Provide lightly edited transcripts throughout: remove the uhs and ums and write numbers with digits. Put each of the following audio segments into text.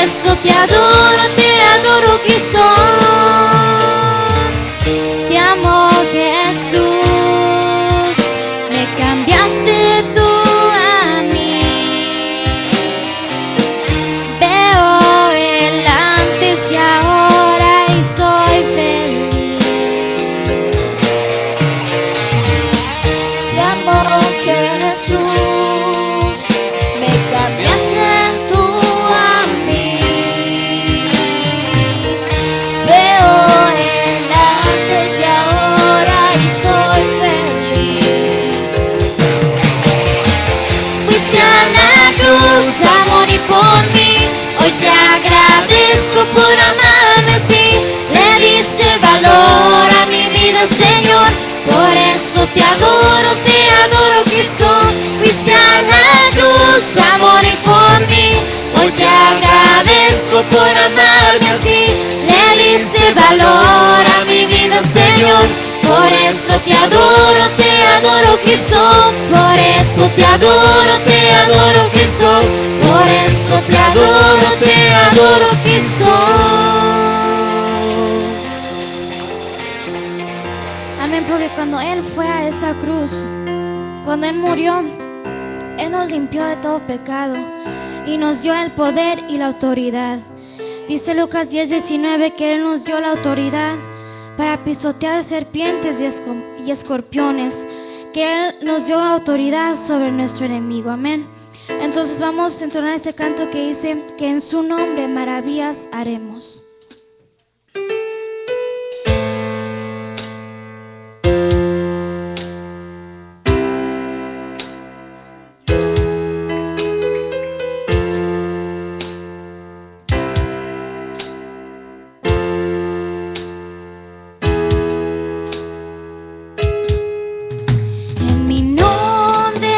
eso te adoro Cristo. Te amo Jesús, me cambiaste tú a mí. Veo el antes y ahora y soy feliz. Te amo Jesús, me cambiaste tú a mí. Veo el antes y ahora y soy feliz. Fuiste a la cruz a morir por mí, hoy te agradezco por amarme así. Le diste valor a mi vida, Señor, por eso te adoro Cristo. Fuiste a la cruz a morir por mí, hoy te agradezco por amarme así. Le diste valor a mi vida, Señor, por eso te adoro Cristo. Por eso te adoro Cristo. Por eso te adoro Cristo. Amén, porque cuando Él fue a esa cruz, cuando Él murió, Él nos limpió de todo pecado y nos dio el poder y la autoridad. Dice Lucas 10:19 que Él nos dio la autoridad para pisotear serpientes y escorpiones, que Él nos dio autoridad sobre nuestro enemigo. Amén. Entonces vamos a entonar ese canto que dice que en su nombre maravillas haremos. En mi nombre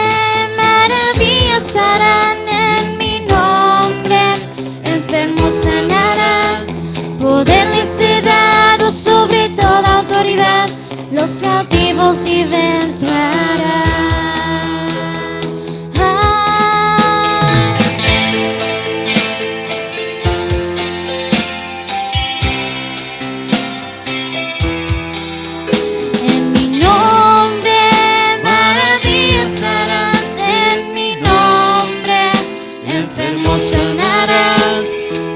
maravillas harán, en mi nombre enfermos sanarás, poder les he dado sobre toda autoridad, los cautivos libertarás. En mi nombre maravillas harán, en mi nombre enfermos sanarás,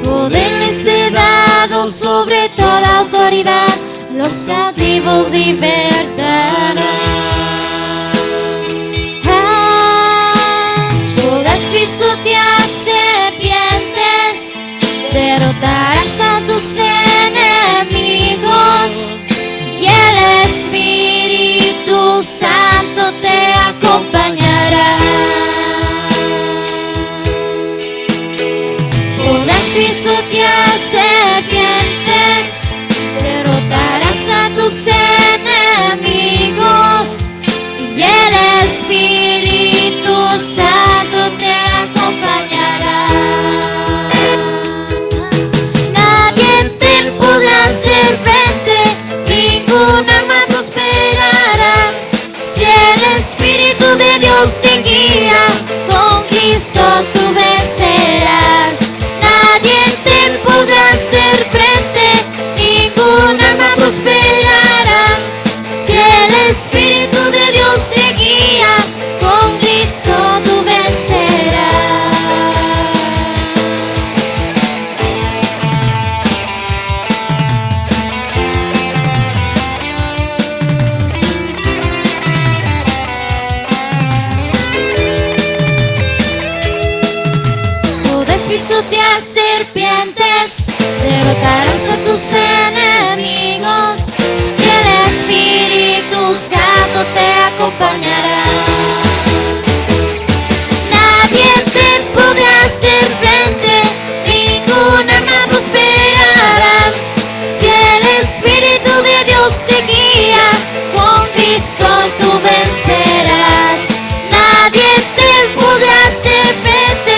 poder les he dado sobre toda autoridad, los cautivos libertarás. Podrás pisotear serpientes, derrotarás a tus enemigos y el Espíritu Santo te acompañará. Podrás pisotear serpientes, derrotarás a tus enemigos y el Espíritu Santo te acompañará. Nadie te podrá hacer frente, ningún arma prosperará. Si el Espíritu de Dios te guía, con Cristo tú vencerás. Nadie te podrá hacer frente, ningún arma prosperará. Si el Espíritu de Dios te guía, con Cristo tú vencerás. Podés pisotear serpientes, derrotarás a tus enemigos y el Espíritu Santo te acompañará. Nadie te podrá hacer frente, ningún arma prosperará. Si el Espíritu de Dios te guía, con Cristo tú vencerás. Nadie te podrá hacer frente,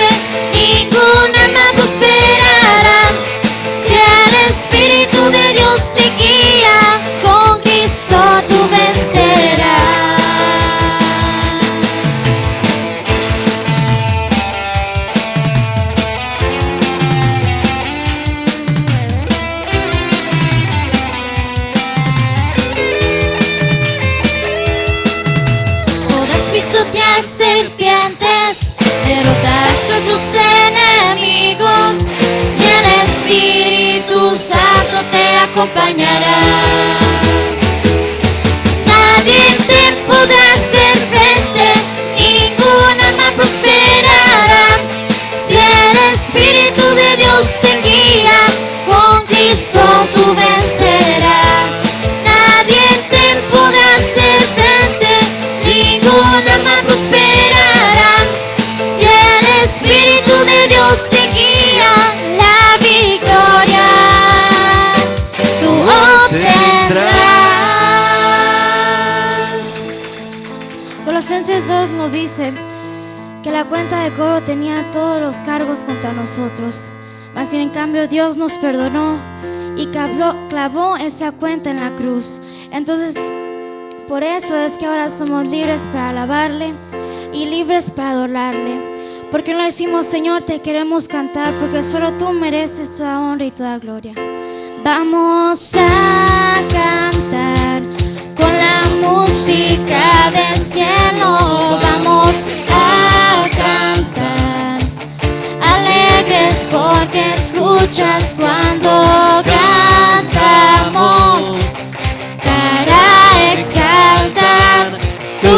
ningún arma prosperará. Si el Espíritu de Dios te guía, con Cristo tú acompañará. Nadie te podrá hacer frente, ninguna más prosperará. Si el Espíritu de Dios te guía, con Cristo tú vencerás. Nadie te podrá hacer frente, ninguna más prosperará. Si el Espíritu de Dios te guía, la victoria tú obtendrás. Colosenses 2 nos dice que la cuenta de cobro tenía todos los cargos contra nosotros, mas sin en cambio Dios nos perdonó y clavó esa cuenta en la cruz. Entonces, por eso es que ahora somos libres para alabarle y libres para adorarle. Porque no decimos, Señor, te queremos cantar, porque solo tú mereces toda honra y toda gloria. Vamos a cantar con la música del cielo. Vamos a cantar alegres porque escuchas cuando cantamos para exaltar tu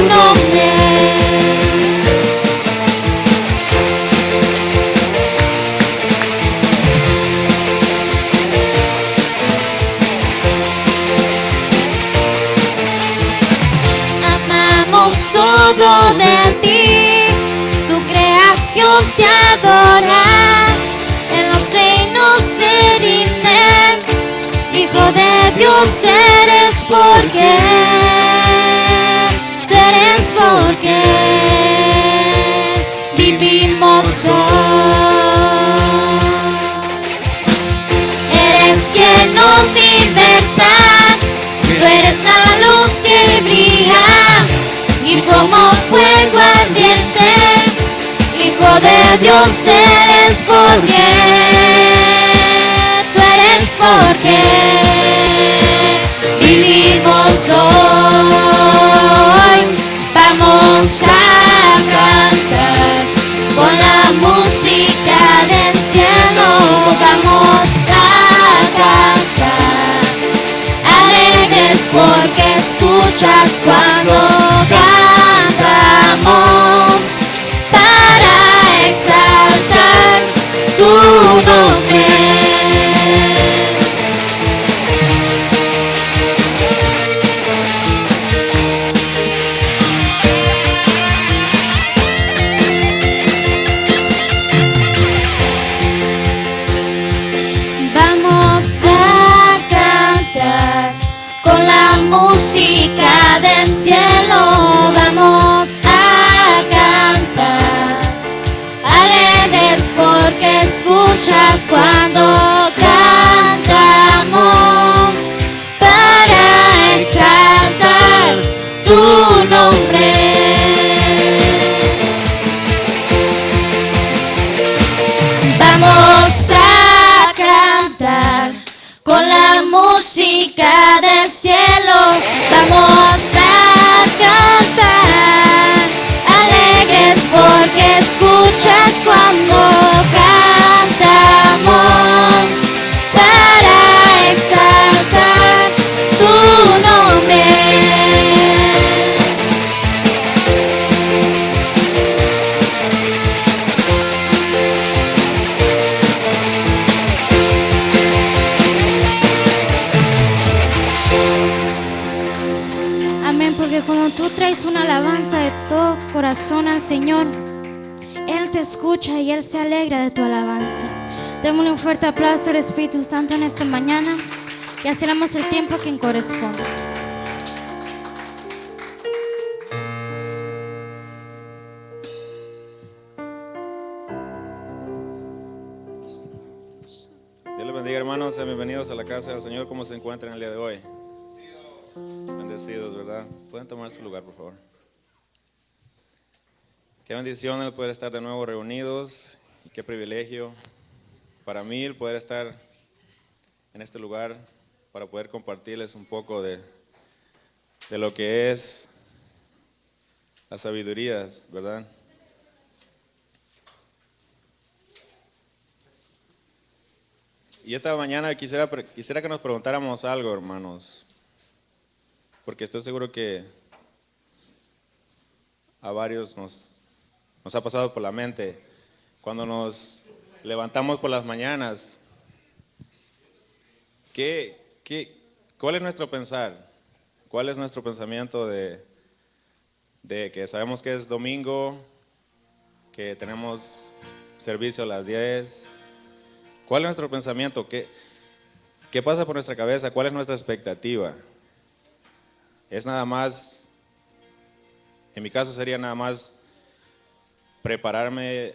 nombre. Todo de ti, tu creación te adora, en los reinos se rinden, Hijo de Dios eres porque vivimos hoy. Eres quien nos liberta, tú eres la luz que brilla y como fuego ardiente, Hijo de Dios eres porque tú eres porque vivimos hoy. Vamos a cantar con la música del cielo, vamos a cantar alegres porque escuchas cuando cantamos para exaltar tu nombre. Vamos a cantar con la música del cielo, vamos a cantar alegres porque escuchas cuando cantamos para exaltar tu nombre. Vamos a cantar con la música del cielo, vamos a cantar alegres porque escuchas cuando cantamos para exaltar tu nombre. Porque cuando tú traes una alabanza de todo corazón al Señor, Él te escucha y Él se alegra de tu alabanza. Démosle un fuerte aplauso al Espíritu Santo en esta mañana y hacemos el tiempo que corresponde. Dios les bendiga, hermanos, sean bienvenidos a la casa del Señor. ¿Cómo se encuentran el día de hoy? Bendecidos, ¿verdad? Pueden tomar su lugar, por favor. Qué bendición el poder estar de nuevo reunidos y qué privilegio para mí el poder estar en este lugar para poder compartirles un poco de lo que es la sabiduría, ¿verdad? Y esta mañana quisiera que nos preguntáramos algo, hermanos, porque estoy seguro que a varios nos ha pasado por la mente cuando nos levantamos por las mañanas. ¿Cuál es nuestro pensar? ¿Cuál es nuestro pensamiento de que sabemos que es domingo, que tenemos servicio a las 10? ¿Cuál es nuestro pensamiento? ¿Qué pasa por nuestra cabeza? ¿Cuál es nuestra expectativa? Es nada más, en mi caso sería nada más prepararme,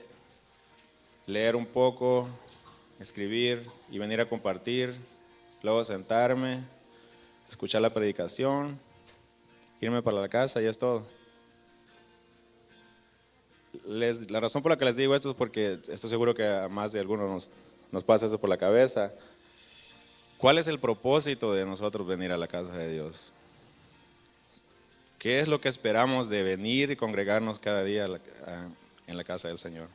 leer un poco, escribir y venir a compartir, luego sentarme, escuchar la predicación, irme para la casa y es todo. La razón por la que les digo esto es porque estoy seguro que a más de algunos nos pasa eso por la cabeza. ¿Cuál es el propósito de nosotros venir a la casa de Dios? ¿Qué es lo que esperamos de venir y congregarnos cada día en la casa del Señor?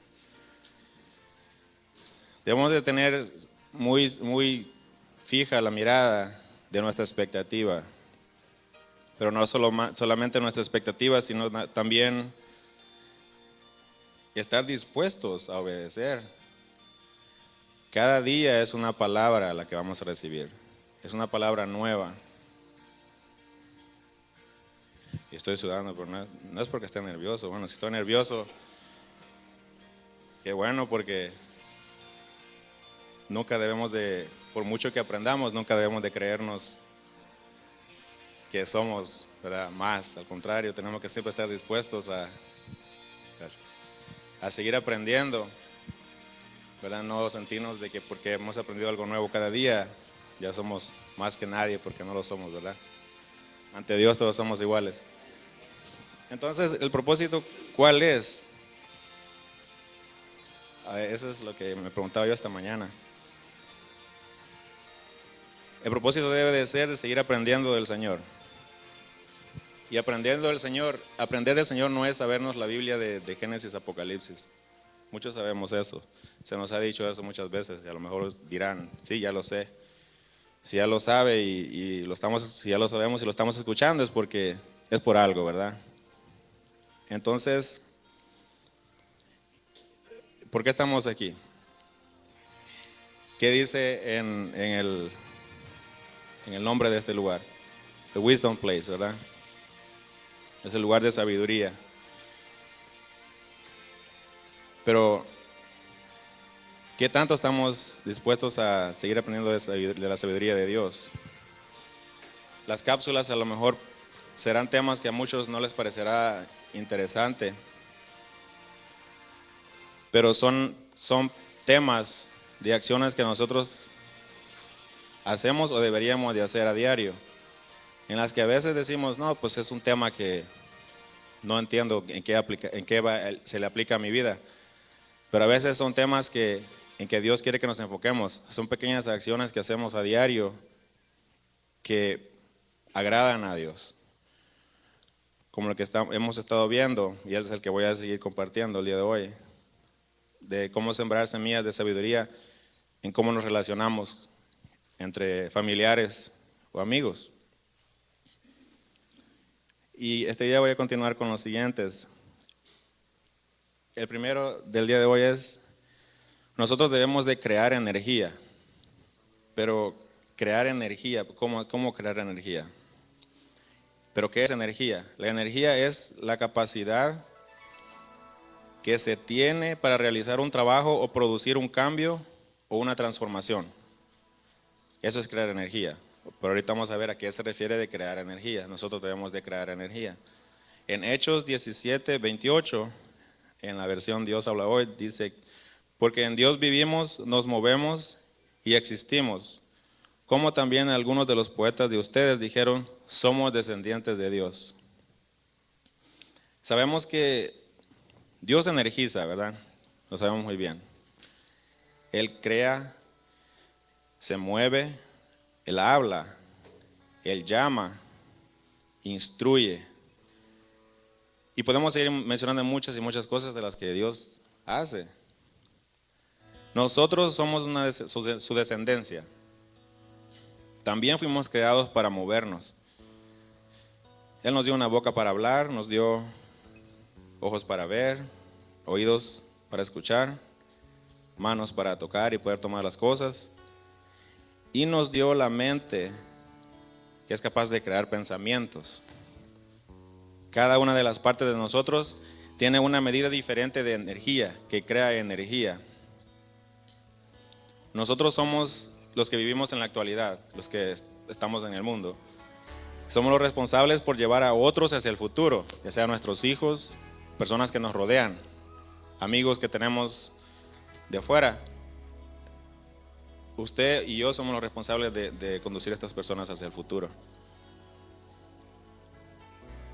Debemos de tener muy fija la mirada de nuestra expectativa, pero no solamente nuestra expectativa, sino también estar dispuestos a obedecer. Cada día es una palabra la que vamos a recibir, es una palabra nueva. Y estoy sudando, pero no es porque esté nervioso. Bueno, si estoy nervioso, qué bueno, porque nunca debemos de, por mucho que aprendamos, nunca debemos de creernos que somos, ¿verdad?, más. Al contrario, tenemos que siempre estar dispuestos a seguir aprendiendo, ¿verdad? No sentirnos de que porque hemos aprendido algo nuevo cada día, ya somos más que nadie, porque no lo somos, ¿verdad? Ante Dios todos somos iguales. Entonces, ¿el propósito cuál es? Eso es lo que me preguntaba yo esta mañana. El propósito debe de ser de seguir aprendiendo del Señor. Y aprender del Señor no es sabernos la Biblia de Génesis a Apocalipsis. Muchos sabemos eso. Se nos ha dicho eso muchas veces y a lo mejor dirán, sí, ya lo sé. Si ya lo sabe si ya lo sabemos y lo estamos escuchando es porque es por algo, ¿verdad? Entonces, ¿por qué estamos aquí? ¿Qué dice en el nombre de este lugar? The Wisdom Place, ¿verdad? Es el lugar de sabiduría. Pero, ¿qué tanto estamos dispuestos a seguir aprendiendo de la sabiduría de Dios? Las cápsulas a lo mejor serán temas que a muchos no les parecerá interesante, pero son temas de acciones que nosotros hacemos o deberíamos de hacer a diario, en las que a veces decimos, no, pues es un tema que no entiendo en qué se le aplica a mi vida, pero a veces son temas en que Dios quiere que nos enfoquemos. Son pequeñas acciones que hacemos a diario que agradan a Dios, como lo que hemos estado viendo, y es el que voy a seguir compartiendo el día de hoy, de cómo sembrar semillas de sabiduría en cómo nos relacionamos entre familiares o amigos. Y este día voy a continuar con los siguientes. El primero del día de hoy es, nosotros debemos de crear energía, pero crear energía, ¿cómo crear energía? ¿Pero qué es energía? La energía es la capacidad que se tiene para realizar un trabajo o producir un cambio o una transformación. Eso es crear energía. Pero ahorita vamos a ver a qué se refiere de crear energía. Nosotros debemos de crear energía. En Hechos 17:28, en la versión Dios habla hoy, dice, porque en Dios vivimos, nos movemos y existimos. Como también algunos de los poetas de ustedes dijeron, somos descendientes de Dios. Sabemos que Dios energiza, ¿verdad? Lo sabemos muy bien. Él crea, se mueve, Él habla, Él llama, instruye. Y podemos seguir mencionando muchas y muchas cosas de las que Dios hace. Nosotros somos su descendencia. También fuimos creados para movernos. Él nos dio una boca para hablar, nos dio ojos para ver, oídos para escuchar, manos para tocar y poder tomar las cosas. Y nos dio la mente que es capaz de crear pensamientos. Cada una de las partes de nosotros tiene una medida diferente de energía, que crea energía. Nosotros somos los que vivimos en la actualidad, los que estamos en el mundo. Somos los responsables por llevar a otros hacia el futuro, ya sea nuestros hijos, personas que nos rodean, amigos que tenemos de afuera. Usted y yo somos los responsables de conducir a estas personas hacia el futuro.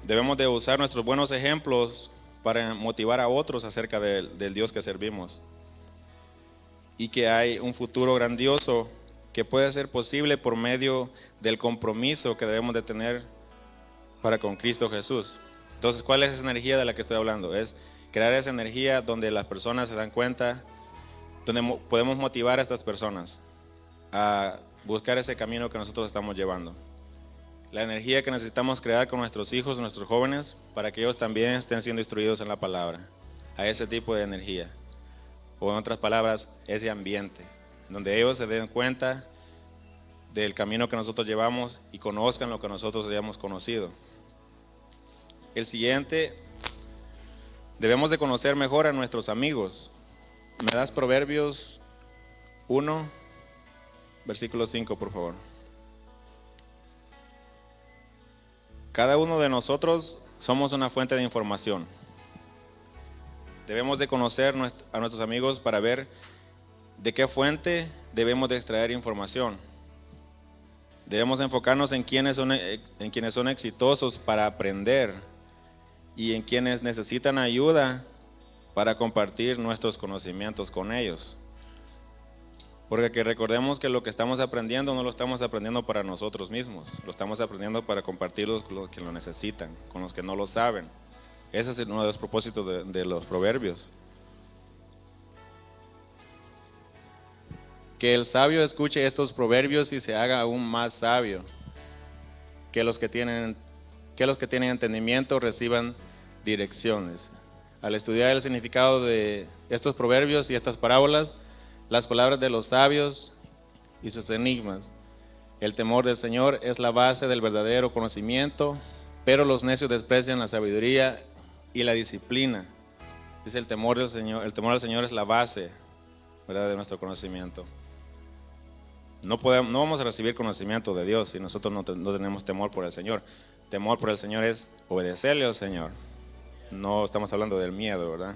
Debemos de usar nuestros buenos ejemplos para motivar a otros acerca del Dios que servimos. Y que hay un futuro grandioso que puede ser posible por medio del compromiso que debemos de tener para con Cristo Jesús. Entonces, ¿cuál es esa energía de la que estoy hablando? Es crear esa energía donde las personas se dan cuenta, donde podemos motivar a estas personas a buscar ese camino que nosotros estamos llevando. La energía que necesitamos crear con nuestros hijos, nuestros jóvenes, para que ellos también estén siendo instruidos en la palabra, a ese tipo de energía. O en otras palabras, ese ambiente, donde ellos se den cuenta del camino que nosotros llevamos y conozcan lo que nosotros hayamos conocido. El siguiente, debemos de conocer mejor a nuestros amigos. ¿Me das Proverbios 1, versículo 5, por favor? Cada uno de nosotros somos una fuente de información. Debemos de conocer a nuestros amigos para ver de qué fuente debemos de extraer información. Debemos enfocarnos en quienes son exitosos para aprender y en quienes necesitan ayuda para compartir nuestros conocimientos con ellos. Porque que recordemos que lo que estamos aprendiendo no lo estamos aprendiendo para nosotros mismos, lo estamos aprendiendo para compartirlo con los que lo necesitan, con los que no lo saben. Ese es uno de los propósitos de los proverbios. Que el sabio escuche estos proverbios y se haga aún más sabio. Que los que tienen entendimiento reciban direcciones. Al estudiar el significado de estos proverbios y estas parábolas, las palabras de los sabios y sus enigmas, el temor del Señor es la base del verdadero conocimiento, pero los necios desprecian la sabiduría y la disciplina. Dice el temor del Señor es la base, ¿verdad?, de nuestro conocimiento. No vamos a recibir conocimiento de Dios si nosotros no tenemos temor por el Señor. Temor por el Señor es obedecerle al Señor. No estamos hablando del miedo, ¿verdad?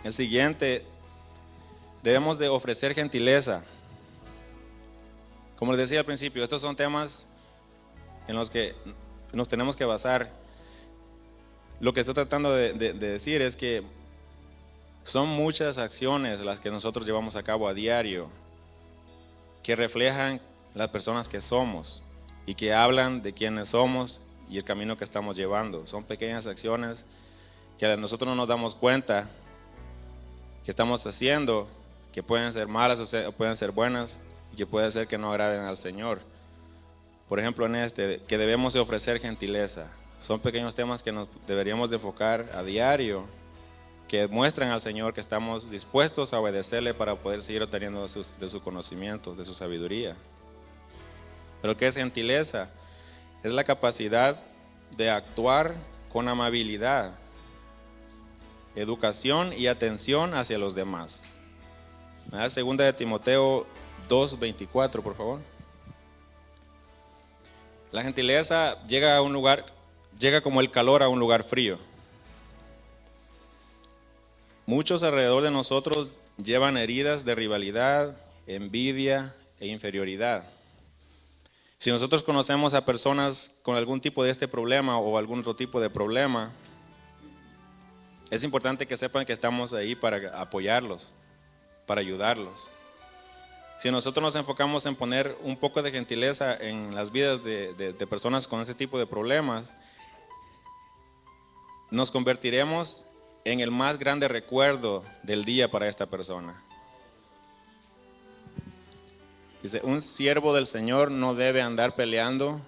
El siguiente, debemos de ofrecer gentileza. Como les decía al principio, estos son temas en los que nos tenemos que basar. Lo que estoy tratando de decir es que son muchas acciones las que nosotros llevamos a cabo a diario que reflejan las personas que somos y que hablan de quiénes somos y el camino que estamos llevando. Son pequeñas acciones que nosotros no nos damos cuenta que estamos haciendo, que pueden ser malas o pueden ser buenas y que puede ser que no agraden al Señor. Por ejemplo, que debemos de ofrecer gentileza. Son pequeños temas que nos deberíamos de enfocar a diario, que muestran al Señor que estamos dispuestos a obedecerle para poder seguir obteniendo de su conocimiento, de su sabiduría. Pero ¿qué es gentileza? Es la capacidad de actuar con amabilidad, educación y atención hacia los demás. Segunda de Timoteo 2:24, por favor. La gentileza llega como el calor a un lugar frío. Muchos alrededor de nosotros llevan heridas de rivalidad, envidia e inferioridad. Si nosotros conocemos a personas con algún tipo de este problema o algún otro tipo de problema, es importante que sepan que estamos ahí para apoyarlos, para ayudarlos. Si nosotros nos enfocamos en poner un poco de gentileza en las vidas de personas con ese tipo de problemas, nos convertiremos en el más grande recuerdo del día para esta persona. Dice, un siervo del Señor no debe andar peleando,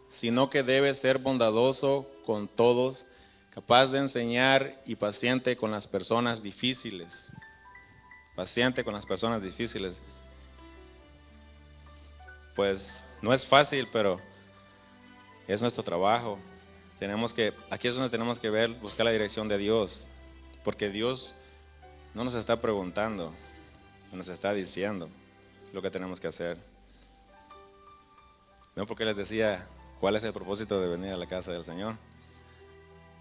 sino que debe ser bondadoso con todos, capaz de enseñar y paciente con las personas difíciles. Paciente con las personas difíciles. Pues no es fácil, pero es nuestro trabajo. Aquí es donde tenemos que buscar la dirección de Dios, porque Dios no nos está preguntando, nos está diciendo lo que tenemos que hacer. No, porque les decía, ¿cuál es el propósito de venir a la casa del Señor?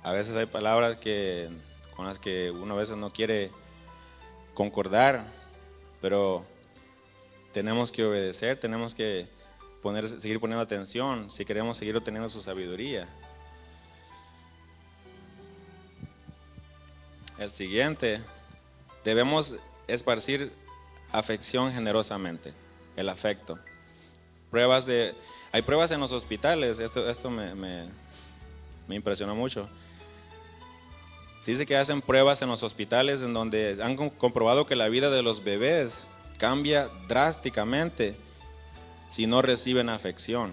A veces hay palabras con las que uno a veces no quiere concordar, pero tenemos que obedecer, tenemos que seguir poniendo atención si queremos seguir obteniendo su sabiduría. El siguiente, debemos esparcir afección generosamente, el afecto. Hay pruebas en los hospitales, esto me impresionó mucho. Se dice que hacen pruebas en los hospitales en donde han comprobado que la vida de los bebés cambia drásticamente si no reciben afección.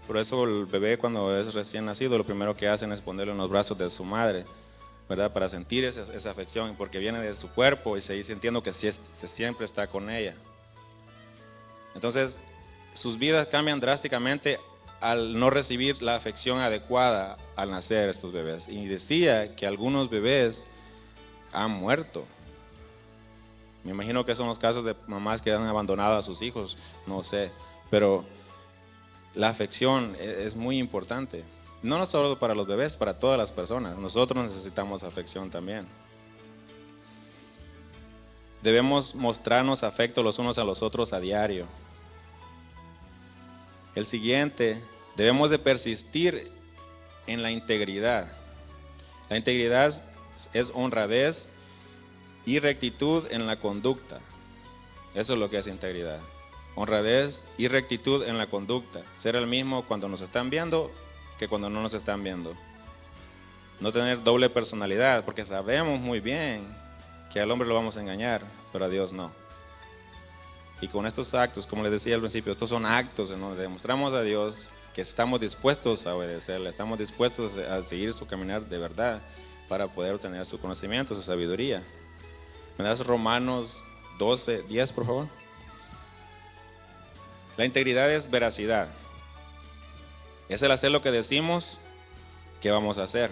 Por eso el bebé, cuando es recién nacido, lo primero que hacen es ponerlo en los brazos de su madre, ¿verdad? Para sentir esa afección, porque viene de su cuerpo y seguir sintiendo que siempre está con ella. Entonces, sus vidas cambian drásticamente al no recibir la afección adecuada al nacer estos bebés. Y decía que algunos bebés han muerto. Me imagino que son los casos de mamás que han abandonado a sus hijos, no sé, pero la afección es muy importante. No solo para los bebés, para todas las personas. Nosotros necesitamos afección también. Debemos mostrarnos afecto los unos a los otros a diario. El siguiente, debemos de persistir en la integridad. La integridad es honradez y rectitud en la conducta. Eso es lo que es integridad. Honradez y rectitud en la conducta. Ser el mismo cuando nos están viendo que cuando no nos están viendo. No tener doble personalidad, porque sabemos muy bien que al hombre lo vamos a engañar, pero a Dios no. Y con estos actos, como les decía al principio, estos son actos en donde demostramos a Dios que estamos dispuestos a obedecerle, estamos dispuestos a seguir su caminar de verdad para poder obtener su conocimiento, su sabiduría. ¿Me das Romanos 12, 10, por favor? La integridad es veracidad. Es el hacer lo que decimos que vamos a hacer.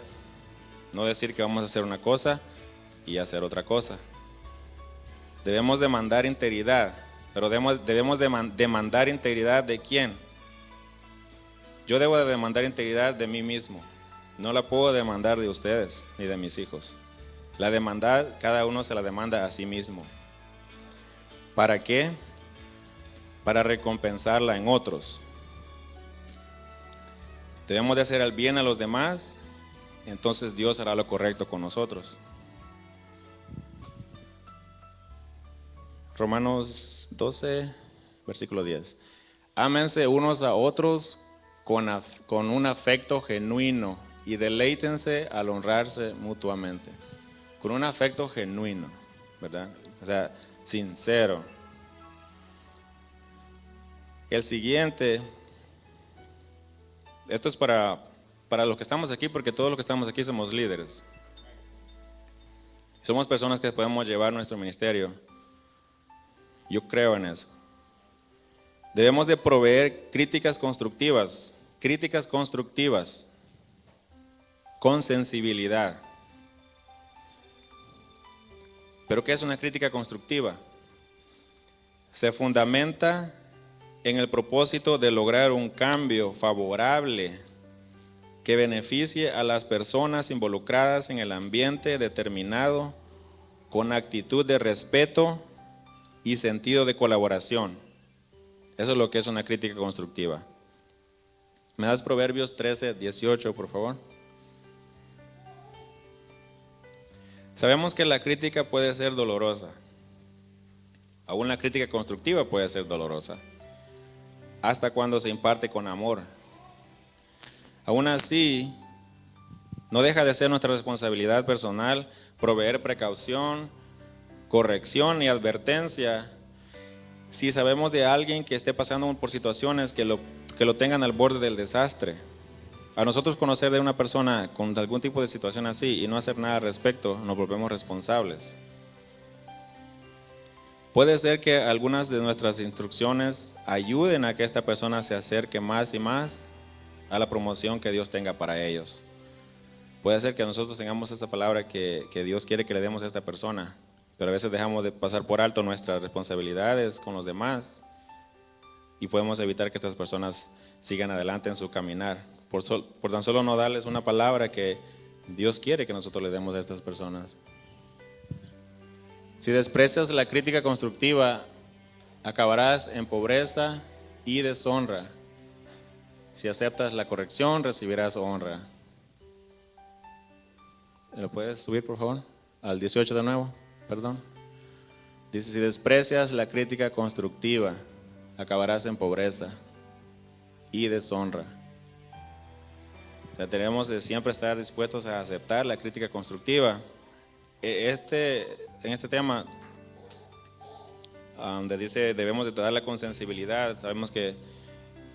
No decir que vamos a hacer una cosa y hacer otra cosa. Debemos demandar integridad, pero debemos demandar integridad ¿de quién? Yo debo de demandar integridad de mí mismo. No la puedo demandar de ustedes ni de mis hijos. La demanda, cada uno se la demanda a sí mismo. ¿Para qué? Para recompensarla en otros. Debemos de hacer el bien a los demás, entonces Dios hará lo correcto con nosotros. Romanos 12, versículo 10. Ámense unos a otros con un afecto genuino y deleítense al honrarse mutuamente. Con un afecto genuino, ¿verdad? O sea, sincero. El siguiente, esto es para los que estamos aquí, porque todos los que estamos aquí somos líderes. Somos personas que podemos llevar nuestro ministerio. Yo creo en eso. Debemos de proveer críticas constructivas con sensibilidad. ¿Pero qué es una crítica constructiva? Se fundamenta en el propósito de lograr un cambio favorable que beneficie a las personas involucradas en el ambiente determinado con actitud de respeto y sentido de colaboración. Eso es lo que es una crítica constructiva. ¿Me das Proverbios 13, 18, por favor? Sabemos que la crítica puede ser dolorosa. Aún la crítica constructiva puede ser dolorosa. Hasta cuando se imparte con amor. Aún así, no deja de ser nuestra responsabilidad personal proveer precaución, corrección y advertencia Si sabemos de alguien que esté pasando por situaciones que lo tengan al borde del desastre, a nosotros conocer de una persona con algún tipo de situación así y no hacer nada al respecto, nos volvemos responsables. Puede ser que algunas de nuestras instrucciones ayuden a que esta persona se acerque más y más a la promoción que Dios tenga para ellos. Puede ser que nosotros tengamos esa palabra que Dios quiere que le demos a esta persona, pero a veces dejamos de pasar por alto nuestras responsabilidades con los demás y podemos evitar que estas personas sigan adelante en su caminar, por tan solo no darles una palabra que Dios quiere que nosotros le demos a estas personas. Si desprecias la crítica constructiva, acabarás en pobreza y deshonra. Si aceptas la corrección, recibirás honra. ¿Lo puedes subir, por favor? Al 18 de nuevo, perdón. Dice, si desprecias la crítica constructiva, acabarás en pobreza y deshonra. O sea, tenemos de siempre estar dispuestos a aceptar la crítica constructiva. En este tema, donde dice debemos de tratarla con sensibilidad, sabemos que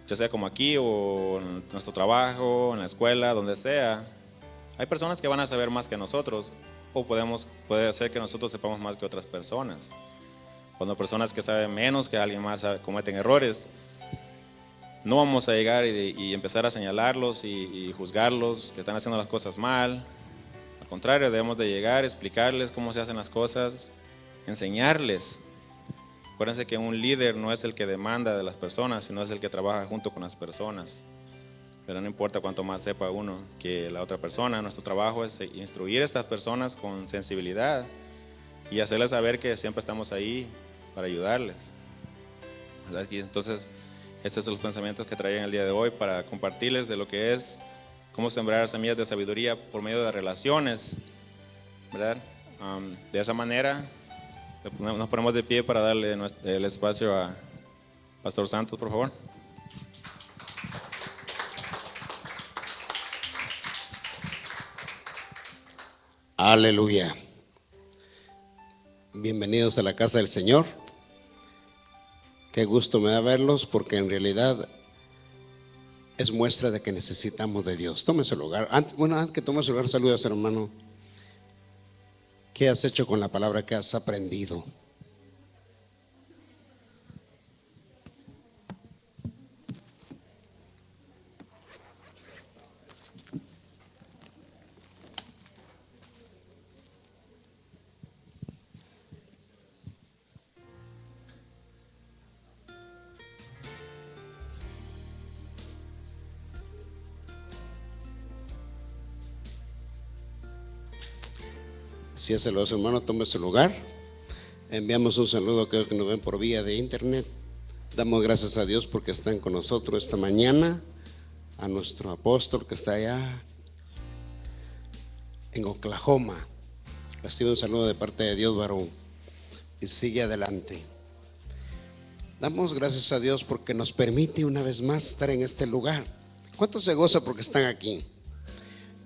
ya sea como aquí o en nuestro trabajo, en la escuela, donde sea, hay personas que van a saber más que nosotros o puede ser que nosotros sepamos más que otras personas. Cuando personas que saben menos que alguien más cometen errores, no vamos a llegar y empezar a señalarlos y juzgarlos que están haciendo las cosas mal. Al contrario, debemos de llegar, explicarles cómo se hacen las cosas, enseñarles. Acuérdense que un líder no es el que demanda de las personas, sino es el que trabaja junto con las personas. Pero no importa cuánto más sepa uno que la otra persona, nuestro trabajo es instruir a estas personas con sensibilidad y hacerles saber que siempre estamos ahí para ayudarles. ¿Verdad? Y entonces, estos son los pensamientos que traían el día de hoy para compartirles de lo que es cómo sembrar semillas de sabiduría por medio de relaciones, ¿verdad? De esa manera nos ponemos de pie para darle el espacio a Pastor Santos, por favor. Aleluya. Bienvenidos a la casa del Señor. Qué gusto me da verlos, porque en realidad es muestra de que necesitamos de Dios. Tome su lugar. Antes que tome su lugar, saludos, hermano. ¿Qué has hecho con la palabra que has aprendido? Si es el otro hermano, tome su lugar. Enviamos un saludo a aquellos que nos ven por vía de internet. Damos gracias a Dios porque están con nosotros esta mañana. A nuestro apóstol que está allá en Oklahoma. Recibe un saludo de parte de Dios, varón. Y sigue adelante. Damos gracias a Dios porque nos permite una vez más estar en este lugar. ¿Cuántos se goza porque están aquí?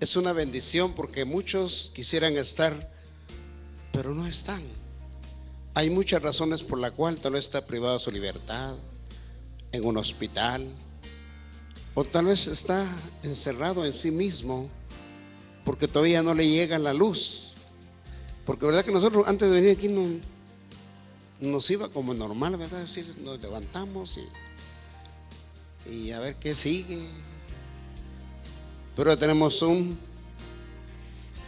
Es una bendición porque muchos quisieran estar, pero no están. Hay muchas razones por las cuales tal vez está privado de su libertad, en un hospital, o tal vez está encerrado en sí mismo porque todavía no le llega la luz. Porque verdad que nosotros antes de venir aquí nos iba como normal, ¿verdad? Es decir, nos levantamos y a ver qué sigue. Pero tenemos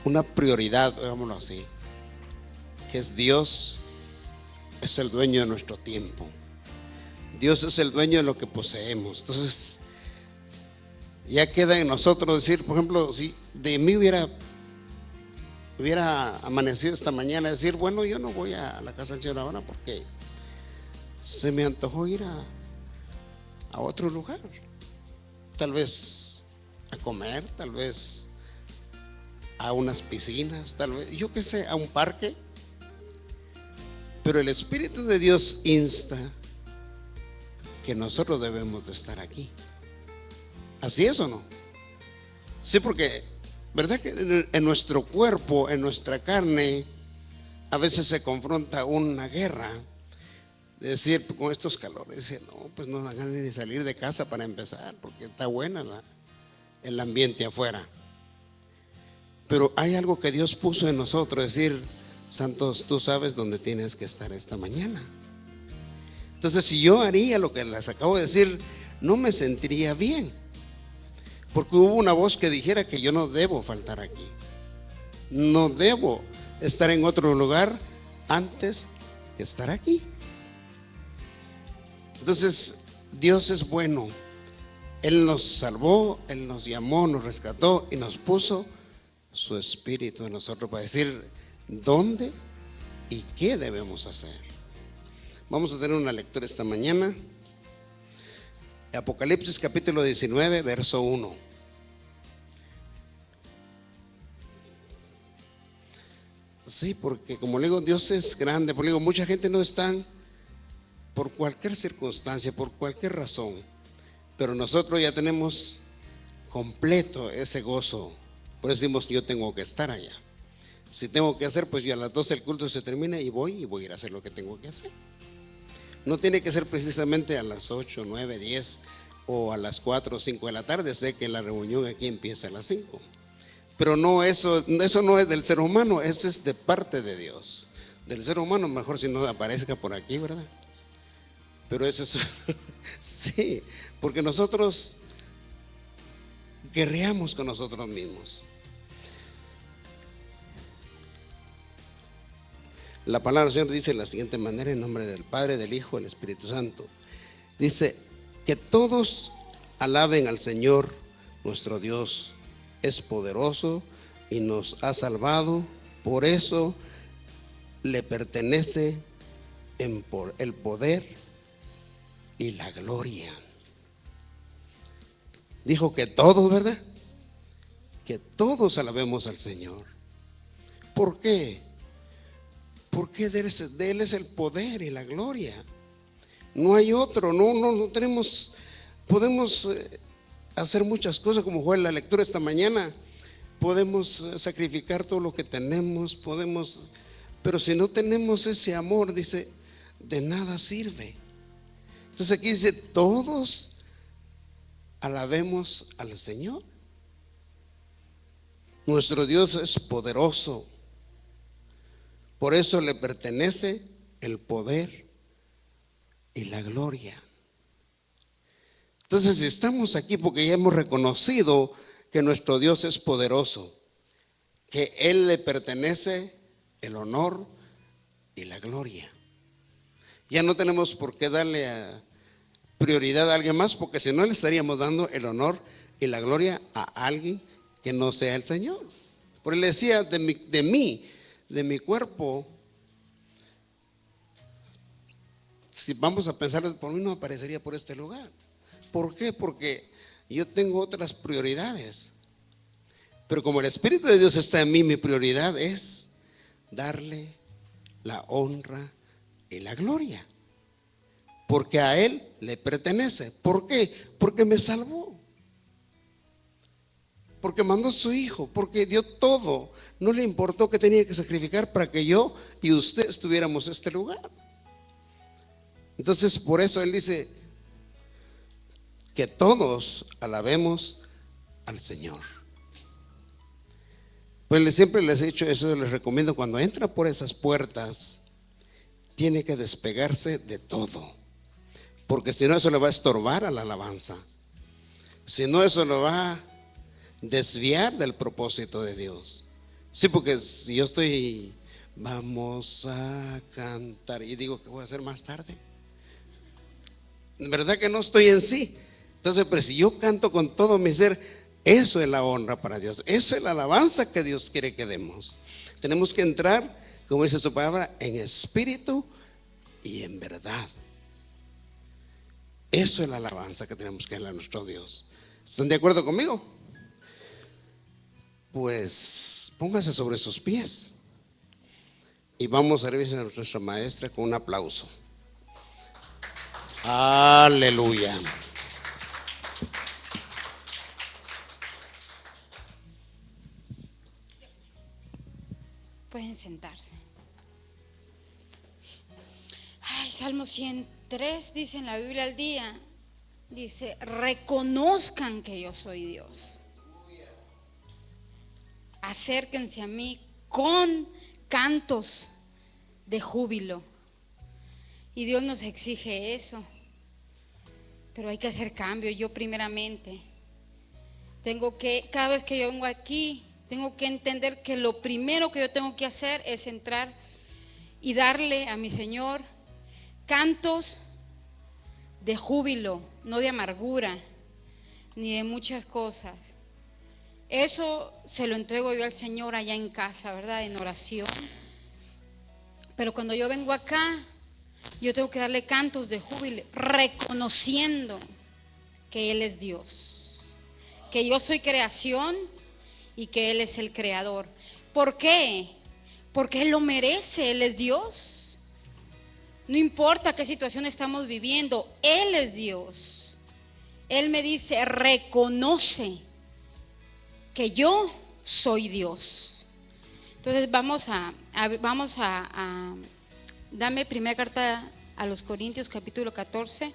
una prioridad, digámoslo así, que es Dios. Es el dueño de nuestro tiempo. Dios es el dueño de lo que poseemos. Entonces ya queda en nosotros decir, por ejemplo, si de mí hubiera amanecido esta mañana, decir, bueno, yo no voy a la casa del Señor ahora porque se me antojó ir a otro lugar, tal vez a comer, tal vez a unas piscinas, tal vez, yo qué sé, a un parque. Pero el Espíritu de Dios insta que nosotros debemos de estar aquí. ¿Así es o no? Sí, porque verdad que en nuestro cuerpo, en nuestra carne, a veces se confronta una guerra de decir, con estos calores, dice, no, pues no dan ganas de salir de casa para empezar, porque está buena el ambiente afuera. Pero hay algo que Dios puso en nosotros, decir, santos, tú sabes dónde tienes que estar esta mañana. Entonces, si yo haría lo que les acabo de decir, no me sentiría bien, porque hubo una voz que dijera que yo no debo faltar aquí, no debo estar en otro lugar antes que estar aquí. Entonces, Dios es bueno. Él nos salvó, Él nos llamó, nos rescató y nos puso su espíritu en nosotros para decir dónde y qué debemos hacer. Vamos a tener una lectura esta mañana. Apocalipsis capítulo 19, verso 1. Sí, porque como le digo, Dios es grande. Porque le digo, mucha gente no está por cualquier circunstancia, por cualquier razón, pero nosotros ya tenemos completo ese gozo. Por eso decimos, yo tengo que estar allá. Si tengo que hacer, pues yo a las 12 el culto se termina y voy a ir a hacer lo que tengo que hacer. No tiene que ser precisamente a las 8, 9, 10 o a las 4 o 5 de la tarde. Sé que la reunión aquí empieza a las 5. Pero no, eso no es del ser humano, eso es de parte de Dios. Del ser humano mejor si no aparezca por aquí, ¿verdad? Pero eso es, sí, porque nosotros guerreamos con nosotros mismos. La palabra del Señor dice de la siguiente manera, en nombre del Padre, del Hijo, del Espíritu Santo. Dice, que todos alaben al Señor, nuestro Dios es poderoso y nos ha salvado, por eso le pertenece el poder y la gloria. Dijo que todos, ¿verdad? Que todos alabemos al Señor. ¿Por qué? Porque de Él es el poder y la gloria. No hay otro, no tenemos, podemos hacer muchas cosas como fue la lectura esta mañana. Podemos sacrificar todo lo que tenemos, pero si no tenemos ese amor, dice, de nada sirve. Entonces aquí dice, todos alabemos al Señor. Nuestro Dios es poderoso, por eso le pertenece el poder y la gloria. Entonces, si estamos aquí porque ya hemos reconocido que nuestro Dios es poderoso, que Él le pertenece el honor y la gloria, ya no tenemos por qué darle prioridad a alguien más, porque si no le estaríamos dando el honor y la gloria a alguien que no sea el Señor. Porque le decía, de mi cuerpo, si vamos a pensar por mí, no aparecería por este lugar. ¿Por qué? Porque yo tengo otras prioridades. Pero como el Espíritu de Dios está en mí, mi prioridad es darle la honra y la gloria, porque a Él le pertenece. ¿Por qué? Porque me salvó, porque mandó a su Hijo, porque dio todo. No le importó que tenía que sacrificar para que yo y usted estuviéramos en este lugar. Entonces, por eso Él dice que todos alabemos al Señor. Pues siempre les he dicho eso, les recomiendo, cuando entra por esas puertas, tiene que despegarse de todo, porque si no, eso le va a estorbar a la alabanza. Si no, eso lo va a desviar del propósito de Dios. Sí, porque si yo estoy, vamos a cantar, y digo que voy a hacer más tarde, ¿verdad que no estoy en sí? Entonces, pero si yo canto con todo mi ser, eso es la honra para Dios, esa es la alabanza que Dios quiere que demos. Tenemos que entrar, como dice su palabra, en espíritu y en verdad. Eso es la alabanza que tenemos que darle a nuestro Dios. ¿Están de acuerdo conmigo? Pues póngase sobre sus pies y vamos a servir a nuestra maestra con un aplauso. Aleluya. Pueden sentarse. Ay, Salmo 103 dice en la Biblia al día, dice, reconozcan que yo soy Dios. Acérquense a mí con cantos de júbilo. Y Dios nos exige eso. Pero hay que hacer cambio. Yo primeramente tengo que, cada vez que yo vengo aquí, tengo que entender que lo primero que yo tengo que hacer es entrar y darle a mi Señor cantos de júbilo, no de amargura, ni de muchas cosas. Eso se lo entrego yo al Señor allá en casa, ¿verdad? En oración. Pero cuando yo vengo acá, yo tengo que darle cantos de júbilo, reconociendo que Él es Dios, que yo soy creación y que Él es el creador. ¿Por qué? Porque Él lo merece, Él es Dios. No importa qué situación estamos viviendo, Él es Dios. Él me dice, reconoce que yo soy Dios. Entonces vamos a dame primera carta a los Corintios, capítulo 14.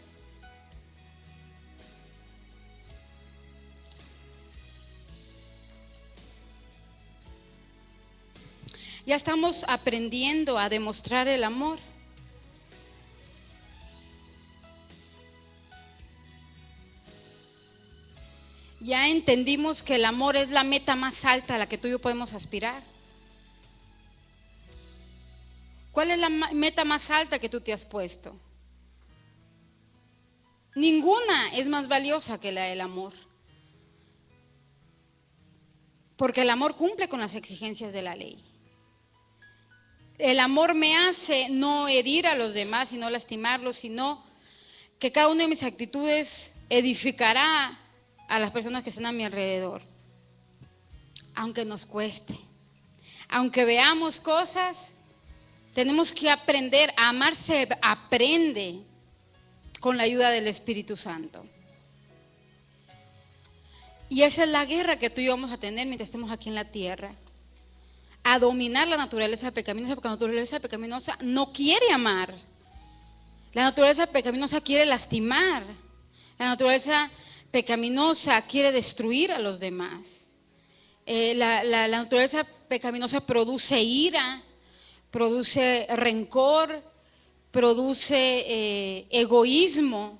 Ya estamos aprendiendo a demostrar el amor. Ya entendimos que el amor es la meta más alta a la que tú y yo podemos aspirar. ¿Cuál es la meta más alta que tú te has puesto? Ninguna es más valiosa que la del amor. Porque el amor cumple con las exigencias de la ley. El amor me hace no herir a los demás y no lastimarlos, sino que cada una de mis actitudes edificará a las personas que están a mi alrededor. Aunque nos cueste, aunque veamos cosas, tenemos que aprender. A amar se aprende con la ayuda del Espíritu Santo. Y esa es la guerra que tú y yo vamos a tener mientras estemos aquí en la tierra. A dominar la naturaleza pecaminosa, porque la naturaleza pecaminosa no quiere amar. La naturaleza pecaminosa quiere lastimar. La naturaleza pecaminosa quiere destruir a los demás. La naturaleza pecaminosa produce ira, produce rencor, produce egoísmo.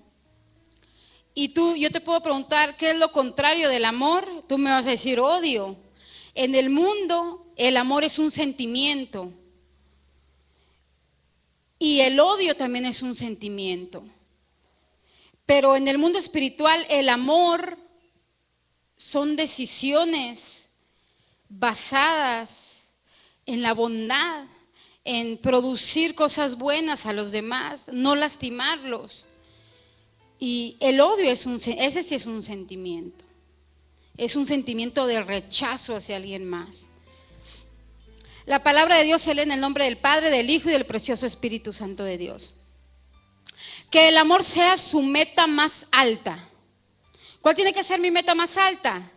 Y yo te puedo preguntar, ¿qué es lo contrario del amor? Tú me vas a decir odio. En el mundo, el amor es un sentimiento. Y el odio también es un sentimiento. Pero en el mundo espiritual, el amor son decisiones basadas en la bondad, en producir cosas buenas a los demás, no lastimarlos. Y el odio ese sí es un sentimiento. Es un sentimiento de rechazo hacia alguien más. La palabra de Dios se lee en el nombre del Padre, del Hijo y del precioso Espíritu Santo de Dios. Que el amor sea su meta más alta. ¿Cuál tiene que ser mi meta más alta?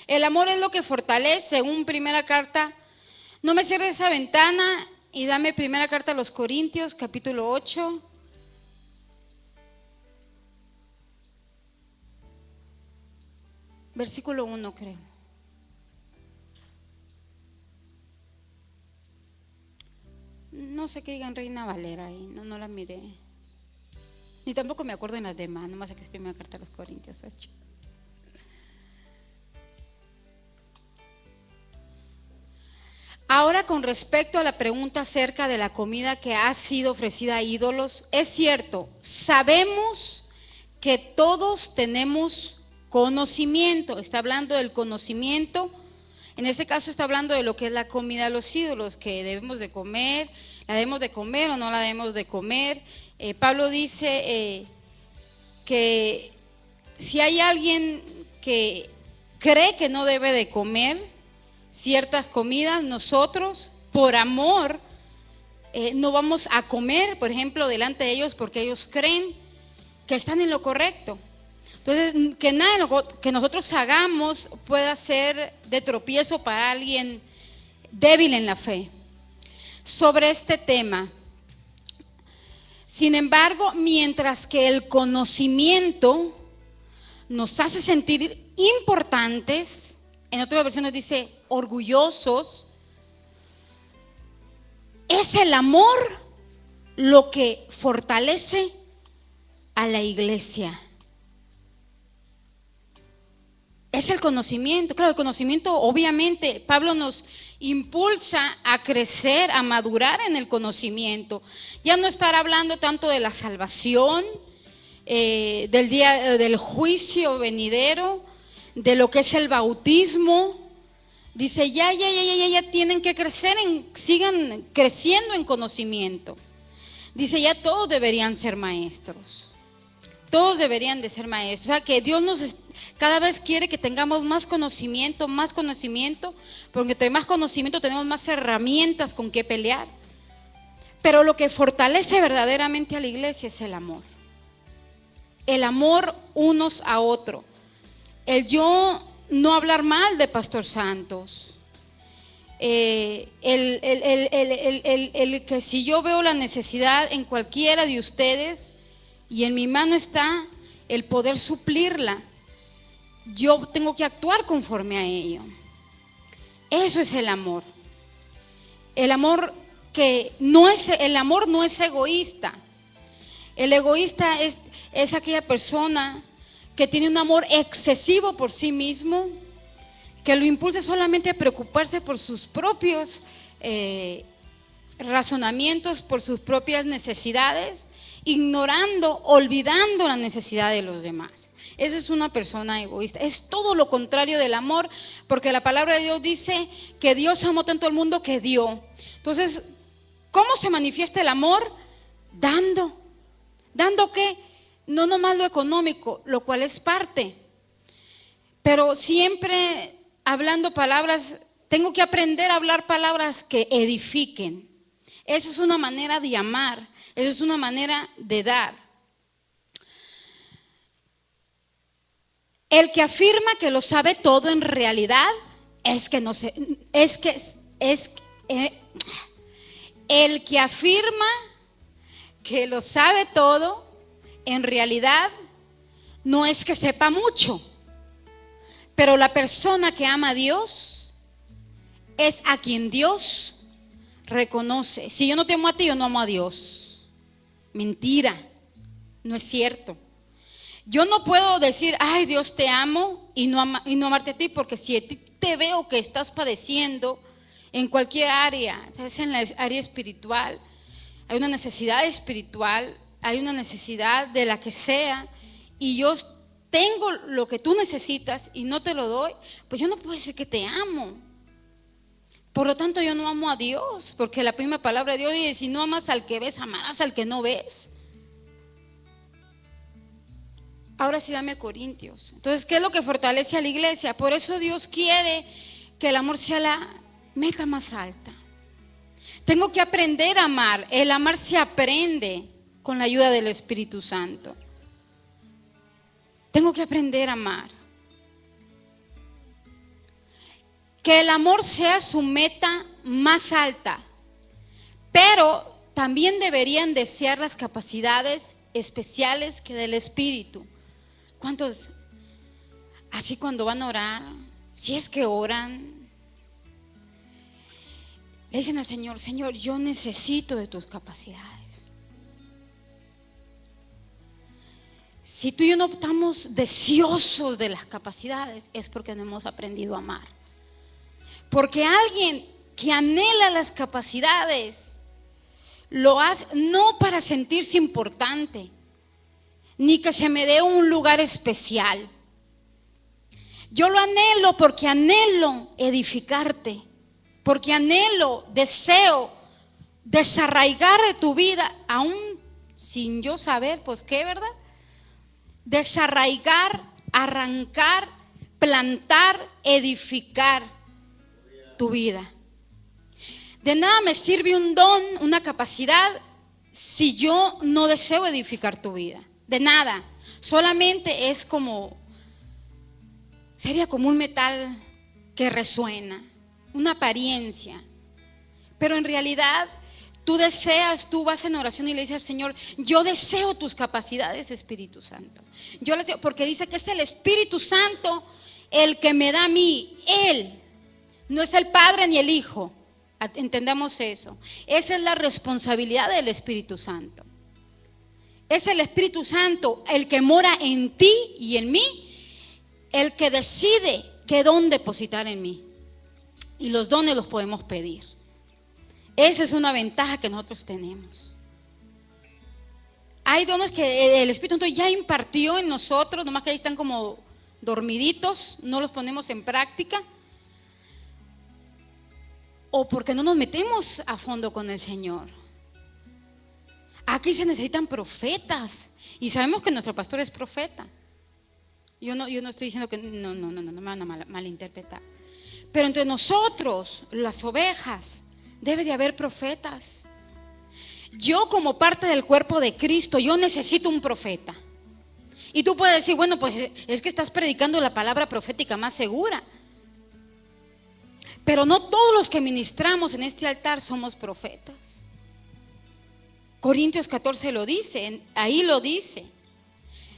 El amor es lo que fortalece, según primera carta. No me cierres esa ventana y dame primera carta a los Corintios, capítulo 8. Versículo 1, creo. No sé qué digan Reina Valera ahí, no la miré. Ni tampoco me acuerdo en las demás, nomás sé que es primera carta a los Corintios 8. Ahora, con respecto a la pregunta acerca de la comida que ha sido ofrecida a ídolos, es cierto, sabemos que todos tenemos conocimiento. Está hablando del conocimiento. En este caso está hablando de lo que es la comida a los ídolos, que debemos de comer, la debemos de comer o no la debemos de comer. Pablo dice que si hay alguien que cree que no debe de comer ciertas comidas, nosotros por amor no vamos a comer, por ejemplo, delante de ellos porque ellos creen que están en lo correcto. Entonces, que nada de lo que nosotros hagamos pueda ser de tropiezo para alguien débil en la fe. Sobre este tema, Sin embargo, mientras que el conocimiento nos hace sentir importantes, en otras versiones dice orgullosos, es el amor lo que fortalece a la iglesia. Es el conocimiento. Claro, el conocimiento, obviamente, Pablo nos impulsa a crecer, a madurar en el conocimiento. Ya no estar hablando tanto de la salvación, del día del juicio venidero, de lo que es el bautismo. Dice, ya tienen que crecer, sigan creciendo en conocimiento. Dice, ya todos deberían ser maestros. Todos deberían de ser maestros. O sea, que Dios cada vez quiere que tengamos más conocimiento, porque entre más conocimiento tenemos más herramientas con que pelear. Pero lo que fortalece verdaderamente a la iglesia es el amor. El amor unos a otros. El yo no hablar mal de Pastor Santos. El que si yo veo la necesidad en cualquiera de ustedes y en mi mano está el poder suplirla, yo tengo que actuar conforme a ello. Eso es el amor. El amor no es egoísta. El egoísta es aquella persona que tiene un amor excesivo por sí mismo, que lo impulsa solamente a preocuparse por sus propios razonamientos, por sus propias necesidades, olvidando la necesidad de los demás. Esa es una persona egoísta. Es todo lo contrario del amor, porque la palabra de Dios dice que Dios amó tanto al mundo que dio. Entonces, ¿cómo se manifiesta el amor? Dando. ¿Dando qué? No nomás lo económico, lo cual es parte, pero siempre hablando palabras, tengo que aprender a hablar palabras que edifiquen. Eso es una manera de amar, eso es una manera de dar. El que afirma que lo sabe todo en realidad el que afirma que lo sabe todo en realidad no es que sepa mucho, pero la persona que ama a Dios es a quien Dios reconoce. Si yo no te amo a ti, yo no amo a Dios. Mentira, no es cierto. Yo no puedo decir, ay, Dios te amo y no amarte a ti, porque si a ti te veo que estás padeciendo en cualquier área, es en la área espiritual, hay una necesidad espiritual, hay una necesidad de la que sea, y yo tengo lo que tú necesitas y no te lo doy, pues yo no puedo decir que te amo. Por lo tanto, yo no amo a Dios, porque la primera palabra de Dios dice, si no amas al que ves, amarás al que no ves. Ahora sí dame Corintios. Entonces, ¿qué es lo que fortalece a la iglesia? Por eso Dios quiere que el amor sea la meta más alta. Tengo que aprender a amar. El amar se aprende con la ayuda del Espíritu Santo. Tengo que aprender a amar. Que el amor sea su meta más alta, pero también deberían desear las capacidades especiales que del Espíritu. ¿Cuántos? Así cuando van a orar, si es que oran, le dicen al Señor, Señor, yo necesito de tus capacidades. Si tú y yo no estamos deseosos de las capacidades, es porque no hemos aprendido a amar. Porque alguien que anhela las capacidades lo hace no para sentirse importante, ni que se me dé un lugar especial. Yo lo anhelo porque anhelo edificarte, porque deseo desarraigar de tu vida, aún sin yo saber, pues qué, ¿verdad? Desarraigar, arrancar, plantar, edificar tu vida. De nada me sirve un don, una capacidad, si yo no deseo edificar tu vida. De nada. Solamente sería como un metal que resuena, una apariencia. Pero en realidad Tú deseas, tú vas en oración y le dices al Señor, yo deseo tus capacidades, Espíritu Santo. Yo deseo, porque dice que es el Espíritu Santo el que me da a mí. Él, no es el Padre ni el Hijo. Entendamos eso. Esa es la responsabilidad del Espíritu Santo. Es el Espíritu Santo el que mora en ti y en mí, el que decide qué don depositar en mí. Y los dones los podemos pedir. Esa es una ventaja que nosotros tenemos. Hay dones que el Espíritu Santo ya impartió en nosotros, nomás que ahí están como dormiditos, no los ponemos en práctica. O porque no nos metemos a fondo con el Señor. Aquí se necesitan profetas. Y sabemos que nuestro pastor es profeta. Yo no estoy diciendo que no me van a malinterpretar. Pero entre nosotros, las ovejas, debe de haber profetas. Yo como parte del cuerpo de Cristo, yo necesito un profeta. Y tú puedes decir, bueno, pues es que estás predicando la palabra profética más segura. Pero no todos los que ministramos en este altar somos profetas. Corintios 14 lo dice, ahí lo dice.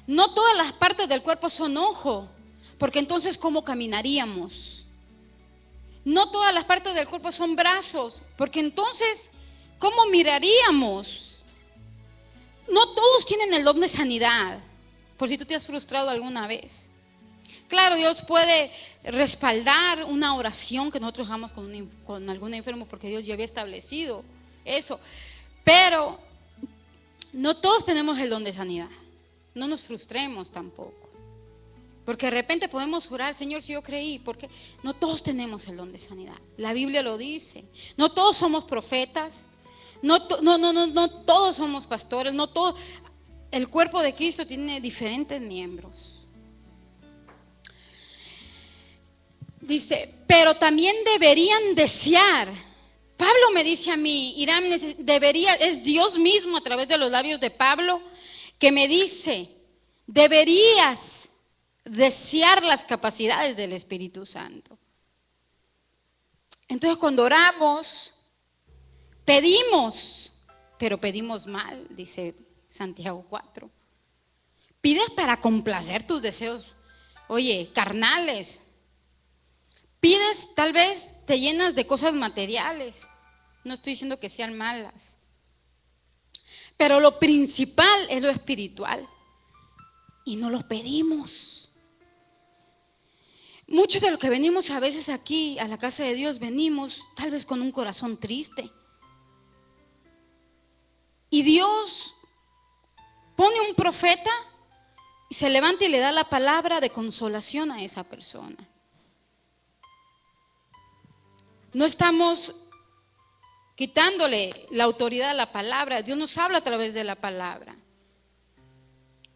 No todas las partes del cuerpo son ojo, porque entonces ¿cómo caminaríamos? No todas las partes del cuerpo son brazos, porque entonces ¿cómo miraríamos? No todos tienen el don de sanidad, por si tú te has frustrado alguna vez. Claro, Dios puede respaldar una oración que nosotros hagamos con algún enfermo, porque Dios ya había establecido eso. Pero no todos tenemos el don de sanidad. No nos frustremos tampoco. Porque de repente podemos jurar, Señor, si yo creí, porque no todos tenemos el don de sanidad. La Biblia lo dice. No todos somos profetas. No todos somos pastores. No todos. El cuerpo de Cristo tiene diferentes miembros. Dice, pero también deberían desear. Pablo me dice a mí, Irán, es Dios mismo a través de los labios de Pablo que me dice, deberías desear las capacidades del Espíritu Santo. Entonces cuando oramos, pedimos, pero pedimos mal, dice Santiago 4. Pides para complacer tus deseos, oye, carnales. Pides, tal vez te llenas de cosas materiales. No estoy diciendo que sean malas. Pero lo principal es lo espiritual. Y no lo pedimos. Muchos de los que venimos a veces aquí a la casa de Dios, venimos tal vez con un corazón triste. Y Dios pone un profeta y se levanta y le da la palabra de consolación a esa persona. No estamos quitándole la autoridad a la palabra. Dios nos habla a través de la palabra,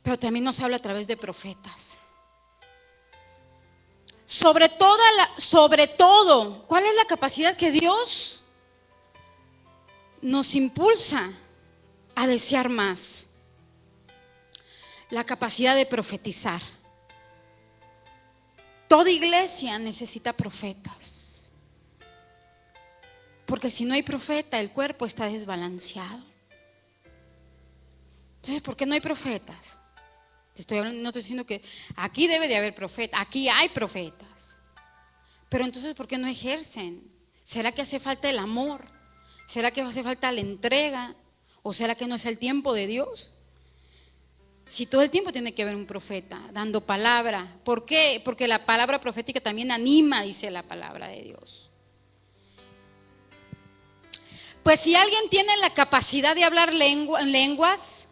pero también nos habla a través de profetas. Sobre todo, ¿cuál es la capacidad que Dios nos impulsa a desear más? La capacidad de profetizar. Toda iglesia necesita profetas. Porque si no hay profeta, el cuerpo está desbalanceado. Entonces, ¿por qué no hay profetas? No estoy diciendo que aquí debe de haber profetas, aquí hay profetas. Pero entonces, ¿por qué no ejercen? ¿Será que hace falta el amor? ¿Será que hace falta la entrega? ¿O será que no es el tiempo de Dios? Si todo el tiempo tiene que haber un profeta dando palabra. ¿Por qué? Porque la palabra profética también anima, dice la palabra de Dios. Pues si alguien tiene la capacidad de hablar lenguas,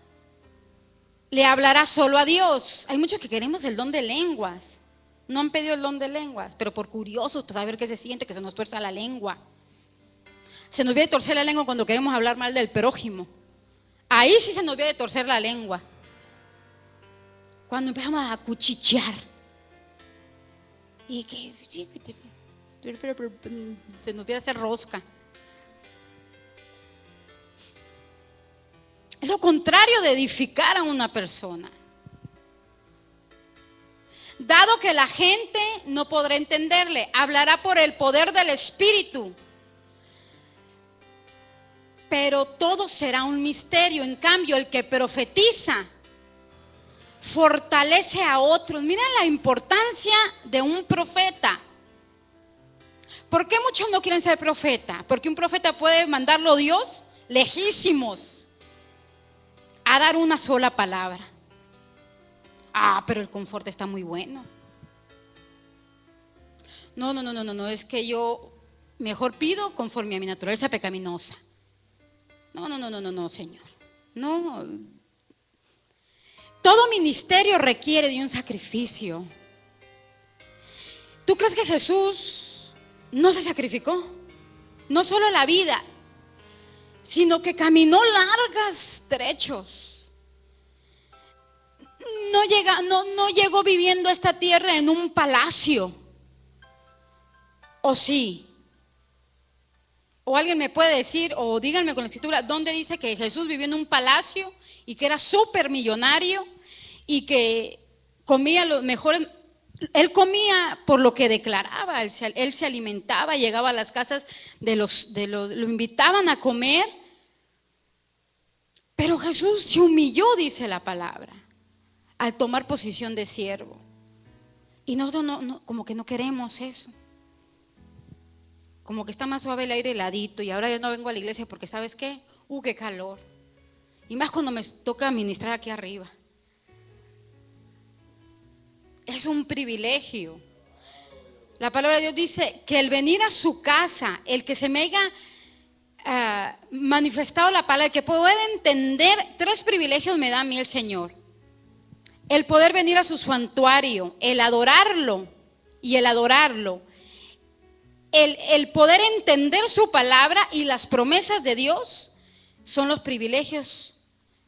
le hablará solo a Dios. Hay muchos que queremos el don de lenguas. No han pedido el don de lenguas, pero por curiosos, pues a ver qué se siente, que se nos tuerza la lengua. Se nos viene a torcer la lengua cuando queremos hablar mal del prójimo. Ahí sí se nos viene a torcer la lengua. Cuando empezamos a cuchichear. Y que se nos viene a hacer rosca. Es lo contrario de edificar a una persona. Dado que la gente no podrá entenderle, hablará por el poder del Espíritu. pero todo será un misterio. En cambio, el que profetiza fortalece a otros. Mira la importancia de un profeta. ¿Por qué muchos no quieren ser profeta? Porque un profeta puede mandarlo Dios lejísimos a dar una sola palabra. Pero el confort está muy bueno. No, es que yo mejor pido conforme a mi naturaleza pecaminosa. No, Señor. No. Todo ministerio requiere de un sacrificio. ¿Tú crees que Jesús no se sacrificó? No solo la vida, sino que caminó largos trechos. No llegó viviendo a esta tierra en un palacio. ¿O sí? O alguien me puede decir, o díganme con la escritura, ¿dónde dice que Jesús vivió en un palacio y que era súper millonario y que comía los mejores? Él comía por lo que declaraba, él se alimentaba, llegaba a las casas lo invitaban a comer. Pero Jesús se humilló, dice la palabra, al tomar posición de siervo. Y nosotros como que no queremos eso. Como que está más suave el aire heladito y ahora ya no vengo a la iglesia porque ¿sabes qué? Qué calor. Y más cuando me toca ministrar aquí arriba. Es un privilegio. La palabra de Dios dice que el venir a su casa, el que se me haya manifestado la palabra, el que pueda entender, 3 privilegios me da a mí el Señor. El poder venir a su santuario, el adorarlo y el adorarlo. El poder entender su palabra y las promesas de Dios son los privilegios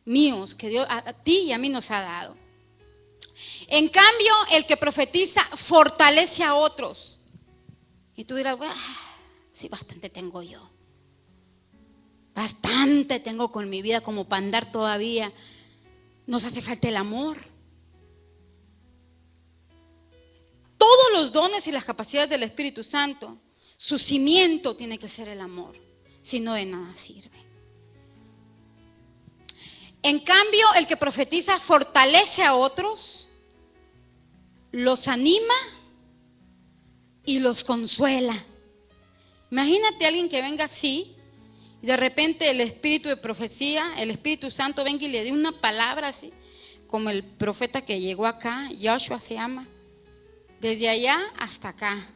míos que Dios a ti y a mí nos ha dado. En cambio, el que profetiza fortalece a otros. Y tú dirás, sí, bastante tengo yo. Bastante tengo con mi vida como para andar todavía. Nos hace falta el amor. Todos los dones y las capacidades del Espíritu Santo, su cimiento tiene que ser el amor, si no de nada sirve. En cambio, el que profetiza fortalece a otros, los anima y los consuela. Imagínate a alguien que venga así y de repente el espíritu de profecía, el Espíritu Santo venga y le dé una palabra así, como el profeta que llegó acá, Joshua se llama, desde allá hasta acá.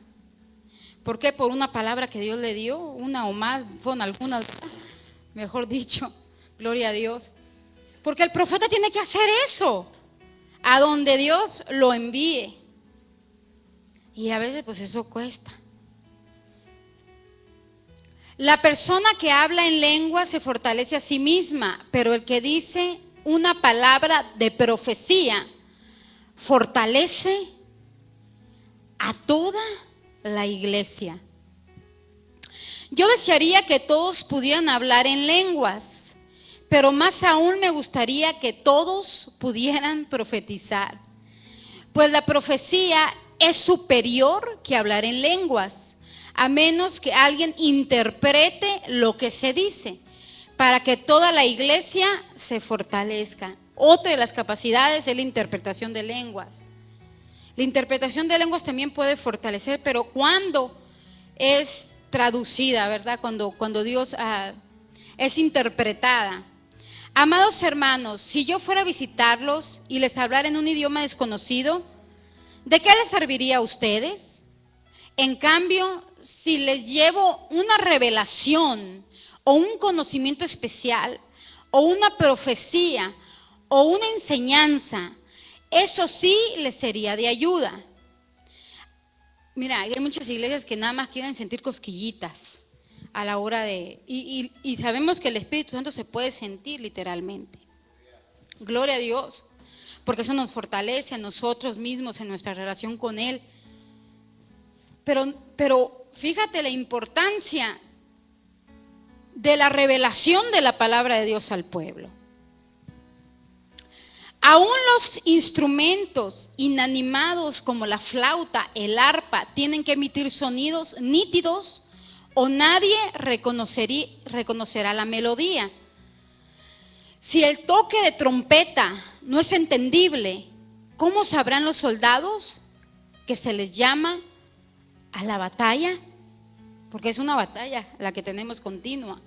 ¿Por qué? Por una palabra que Dios le dio, una o más, fueron algunas, mejor dicho, gloria a Dios. Porque el profeta tiene que hacer eso, a donde Dios lo envíe. Y a veces pues eso cuesta. La persona que habla en lengua se fortalece a sí misma, pero el que dice una palabra de profecía fortalece a toda la iglesia. Yo desearía que todos pudieran hablar en lenguas, pero más aún me gustaría que todos pudieran profetizar, pues la profecía es superior que hablar en lenguas, a menos que alguien interprete lo que se dice, para que toda la iglesia se fortalezca. Otra de las capacidades es la interpretación de lenguas. La interpretación de lenguas también puede fortalecer, pero cuando es traducida, ¿verdad? Cuando Dios es interpretada. Amados hermanos, si yo fuera a visitarlos y les hablara en un idioma desconocido, ¿de qué les serviría a ustedes? En cambio, si les llevo una revelación o un conocimiento especial o una profecía o una enseñanza, eso sí les sería de ayuda. Mira, hay muchas iglesias que nada más quieren sentir cosquillitas a la hora de... Y sabemos que el Espíritu Santo se puede sentir literalmente. Gloria a Dios, porque eso nos fortalece a nosotros mismos en nuestra relación con Él. Pero fíjate la importancia de la revelación de la palabra de Dios al pueblo. Aún los instrumentos inanimados como la flauta, el arpa, tienen que emitir sonidos nítidos o nadie reconocerá la melodía. Si el toque de trompeta no es entendible, ¿cómo sabrán los soldados que se les llama a la batalla? Porque es una batalla la que tenemos continua.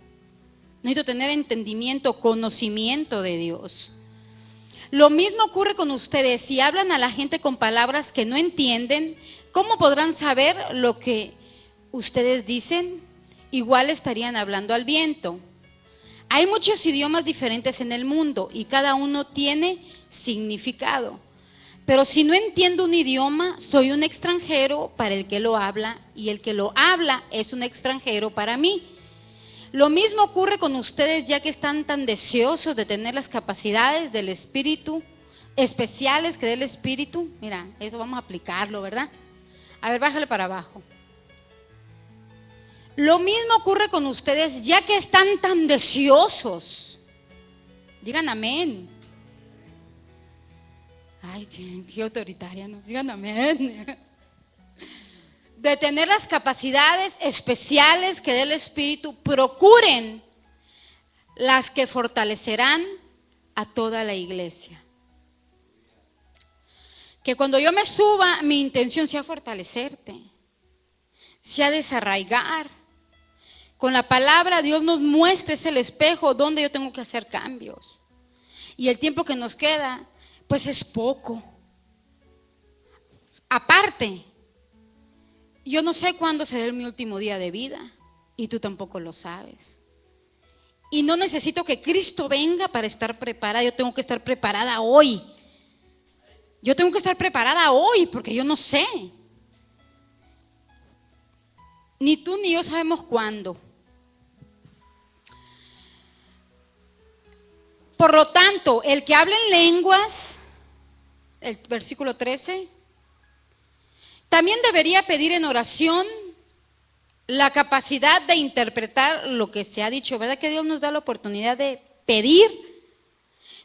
Necesito tener entendimiento, conocimiento de Dios. Lo mismo ocurre con ustedes. Si hablan a la gente con palabras que no entienden, ¿cómo podrán saber lo que ustedes dicen? Igual estarían hablando al viento. Hay muchos idiomas diferentes en el mundo y cada uno tiene significado. Pero si no entiendo un idioma, soy un extranjero para el que lo habla, y el que lo habla es un extranjero para mí. Lo mismo ocurre con ustedes, ya que están tan deseosos de tener las capacidades del Espíritu, especiales que da el Espíritu. Mira, eso vamos a aplicarlo, ¿verdad? A ver, bájale para abajo. Lo mismo ocurre con ustedes, ya que están tan deseosos. Digan amén. Ay, qué autoritaria, ¿no? Digan amén. De tener las capacidades especiales que da el Espíritu, procuren las que fortalecerán a toda la iglesia. Que cuando yo me suba, mi intención sea fortalecerte, sea desarraigar. Con la palabra Dios nos muestra, es el espejo donde yo tengo que hacer cambios. Y el tiempo que nos queda, pues es poco. Aparte, yo no sé cuándo será mi último día de vida, y tú tampoco lo sabes. Y no necesito que Cristo venga para estar preparada, yo tengo que estar preparada hoy. Yo tengo que estar preparada hoy, porque yo no sé. Ni tú ni yo sabemos cuándo. Por lo tanto, el que habla en lenguas, el versículo 13, también debería pedir en oración la capacidad de interpretar lo que se ha dicho. ¿Verdad que Dios nos da la oportunidad de pedir?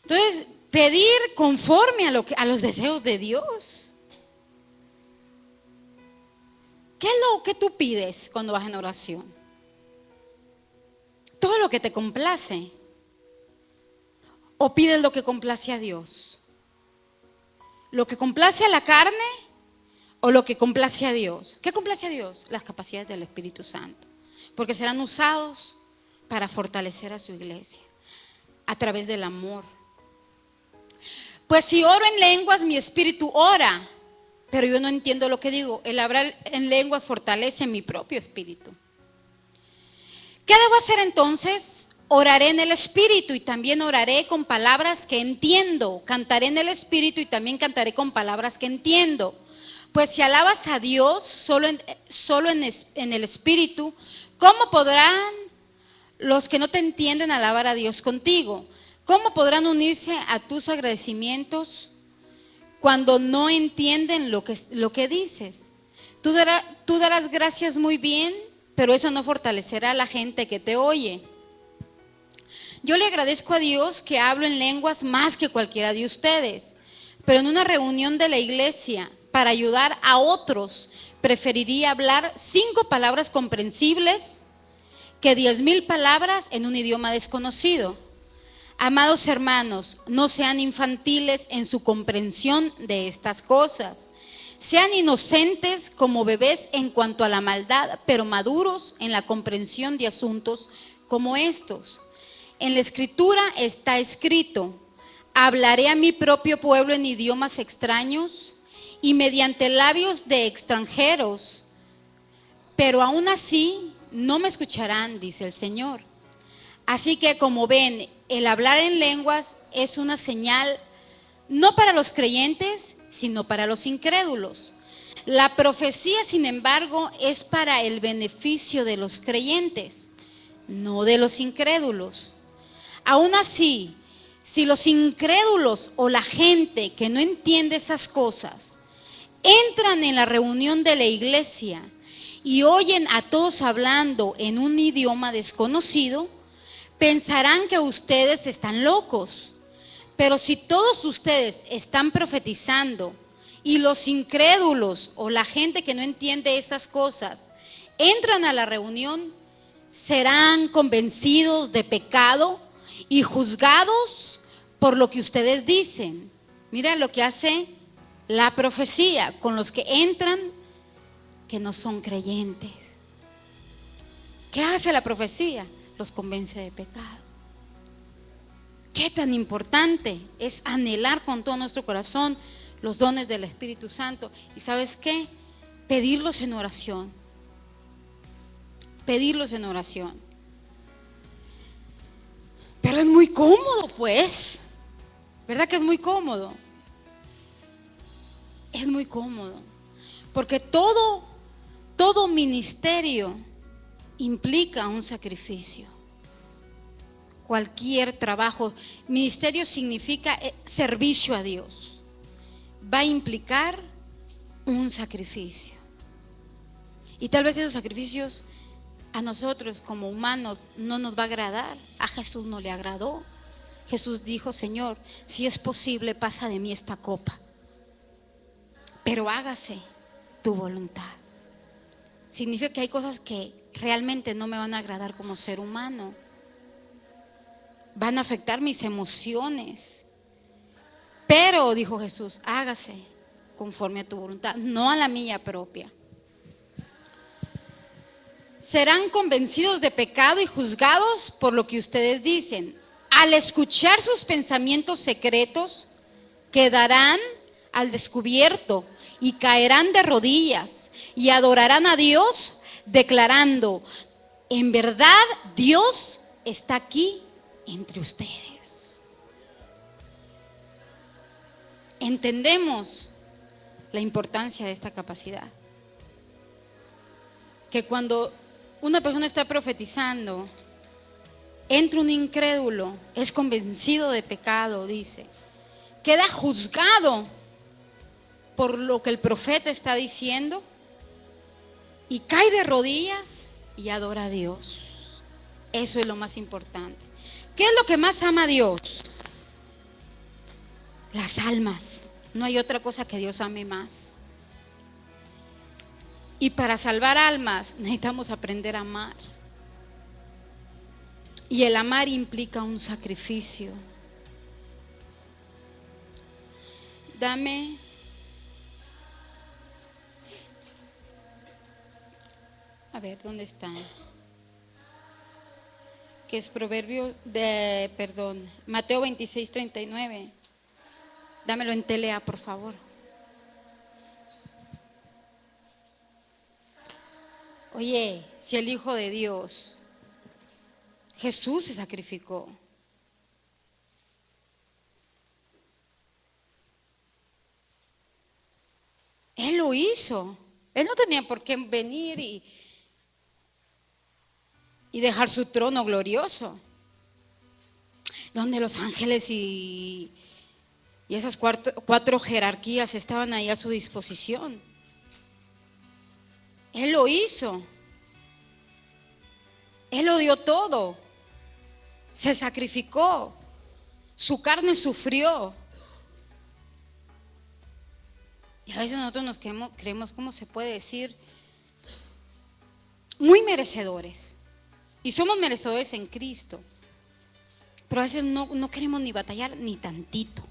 Entonces, pedir conforme a los deseos de Dios. ¿Qué es lo que tú pides cuando vas en oración? Todo lo que te complace. ¿O pides lo que complace a Dios? ¿Lo que complace a la carne o lo que complace a Dios? ¿Qué complace a Dios? Las capacidades del Espíritu Santo, porque serán usados para fortalecer a su iglesia a través del amor. Pues si oro en lenguas, mi espíritu ora, pero yo no entiendo lo que digo. El hablar en lenguas fortalece mi propio espíritu. ¿Qué debo hacer entonces? Oraré en el Espíritu y también oraré con palabras que entiendo. Cantaré en el Espíritu y también cantaré con palabras que entiendo. Pues si alabas a Dios solo en el Espíritu, ¿cómo podrán los que no te entienden alabar a Dios contigo? ¿Cómo podrán unirse a tus agradecimientos cuando no entienden lo que dices? Tú darás gracias muy bien, pero eso no fortalecerá a la gente que te oye. Yo le agradezco a Dios que hablo en lenguas más que cualquiera de ustedes, pero en una reunión de la iglesia para ayudar a otros, preferiría hablar 5 palabras comprensibles que 10,000 palabras en un idioma desconocido. Amados hermanos, no sean infantiles en su comprensión de estas cosas. Sean inocentes como bebés en cuanto a la maldad, pero maduros en la comprensión de asuntos como estos. En la Escritura está escrito: hablaré a mi propio pueblo en idiomas extraños y mediante labios de extranjeros, pero aún así no me escucharán, dice el Señor. Así que, como ven, el hablar en lenguas es una señal no para los creyentes, sino para los incrédulos. La profecía, sin embargo, es para el beneficio de los creyentes, no de los incrédulos. Aún así, si los incrédulos o la gente que no entiende esas cosas entran en la reunión de la iglesia y oyen a todos hablando en un idioma desconocido, pensarán que ustedes están locos. Pero si todos ustedes están profetizando y los incrédulos o la gente que no entiende esas cosas entran a la reunión serán convencidos de pecado y juzgados por lo que ustedes dicen. Mira lo que hace la profecía con los que entran que no son creyentes. ¿Qué hace la profecía? Los convence de pecado. Qué tan importante es anhelar con todo nuestro corazón los dones del Espíritu Santo. ¿Y sabes qué? Pedirlos en oración. Pedirlos en oración. Pero es muy cómodo, pues. ¿Verdad que es muy cómodo? Es muy cómodo. Porque todo ministerio implica un sacrificio. Cualquier trabajo, ministerio significa servicio a Dios. Va a implicar un sacrificio. Y tal vez esos sacrificios a nosotros como humanos no nos va a agradar. A Jesús no le agradó. Jesús dijo: Señor, si es posible, pasa de mí esta copa, pero hágase tu voluntad. Significa que hay cosas que realmente no me van a agradar como ser humano. Van a afectar mis emociones. Pero, dijo Jesús, hágase conforme a tu voluntad, no a la mía propia. Serán convencidos de pecado y juzgados por lo que ustedes dicen. Al escuchar sus pensamientos secretos, quedarán al descubierto y caerán de rodillas y adorarán a Dios, declarando: en verdad Dios está aquí entre ustedes. Entendemos la importancia de esta capacidad. Que cuando una persona está profetizando, entra un incrédulo, es convencido de pecado, dice, queda juzgado por lo que el profeta está diciendo y cae de rodillas y adora a Dios. Eso es lo más importante. ¿Qué es lo que más ama a Dios? Las almas. No hay otra cosa que Dios ame más. Y para salvar almas necesitamos aprender a amar. Y el amar implica un sacrificio. Dame. A ver, ¿dónde está? Que es Mateo 26:39. Dámelo en telea, por favor. Oye, si el Hijo de Dios, Jesús, se sacrificó. Él lo hizo. Él no tenía por qué venir y dejar su trono glorioso, donde los ángeles y esas cuatro jerarquías estaban ahí a su disposición. Él lo hizo. Él lo dio todo. Se sacrificó. Su carne sufrió. Y a veces nosotros nos creemos, ¿cómo se puede decir? Muy merecedores. Y somos merecedores en Cristo. Pero a veces no queremos ni batallar ni tantito.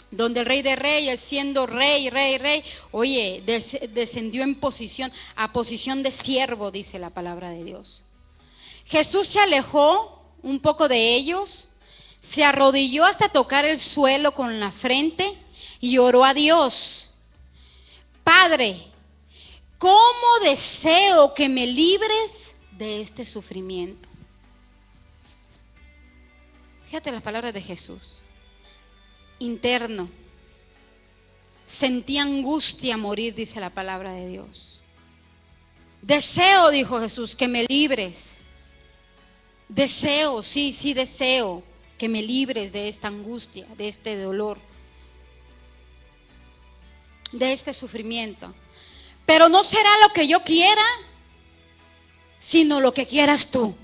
Donde el Rey de Reyes, siendo rey, oye, descendió en a posición de siervo, dice la palabra de Dios. Jesús se alejó un poco de ellos, se arrodilló hasta tocar el suelo con la frente y oró a Dios: Padre, ¿cómo deseo que me libres de este sufrimiento? Fíjate las palabras de Jesús. Interno. Sentí angustia a morir, dice la palabra de Dios. Deseo, dijo Jesús, que me libres. Deseo, sí, deseo que me libres de esta angustia, de este dolor, de este sufrimiento. Pero no será lo que yo quiera, sino lo que quieras tú.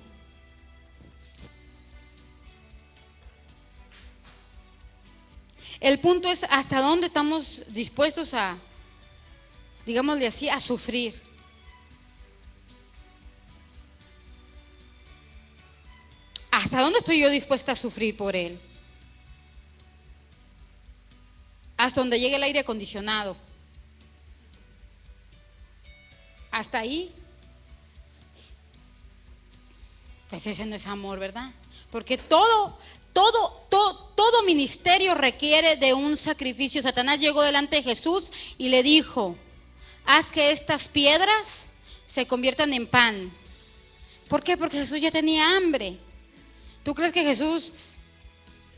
El punto es hasta dónde estamos dispuestos a, digámosle así, a sufrir. ¿Hasta dónde estoy yo dispuesta a sufrir por Él? Hasta donde llegue el aire acondicionado. Hasta ahí. Pues ese no es amor, ¿verdad? Porque todo ministerio requiere de un sacrificio. Satanás llegó delante de Jesús y le dijo: haz que estas piedras se conviertan en pan. ¿Por qué? Porque Jesús ya tenía hambre. ¿Tú crees que Jesús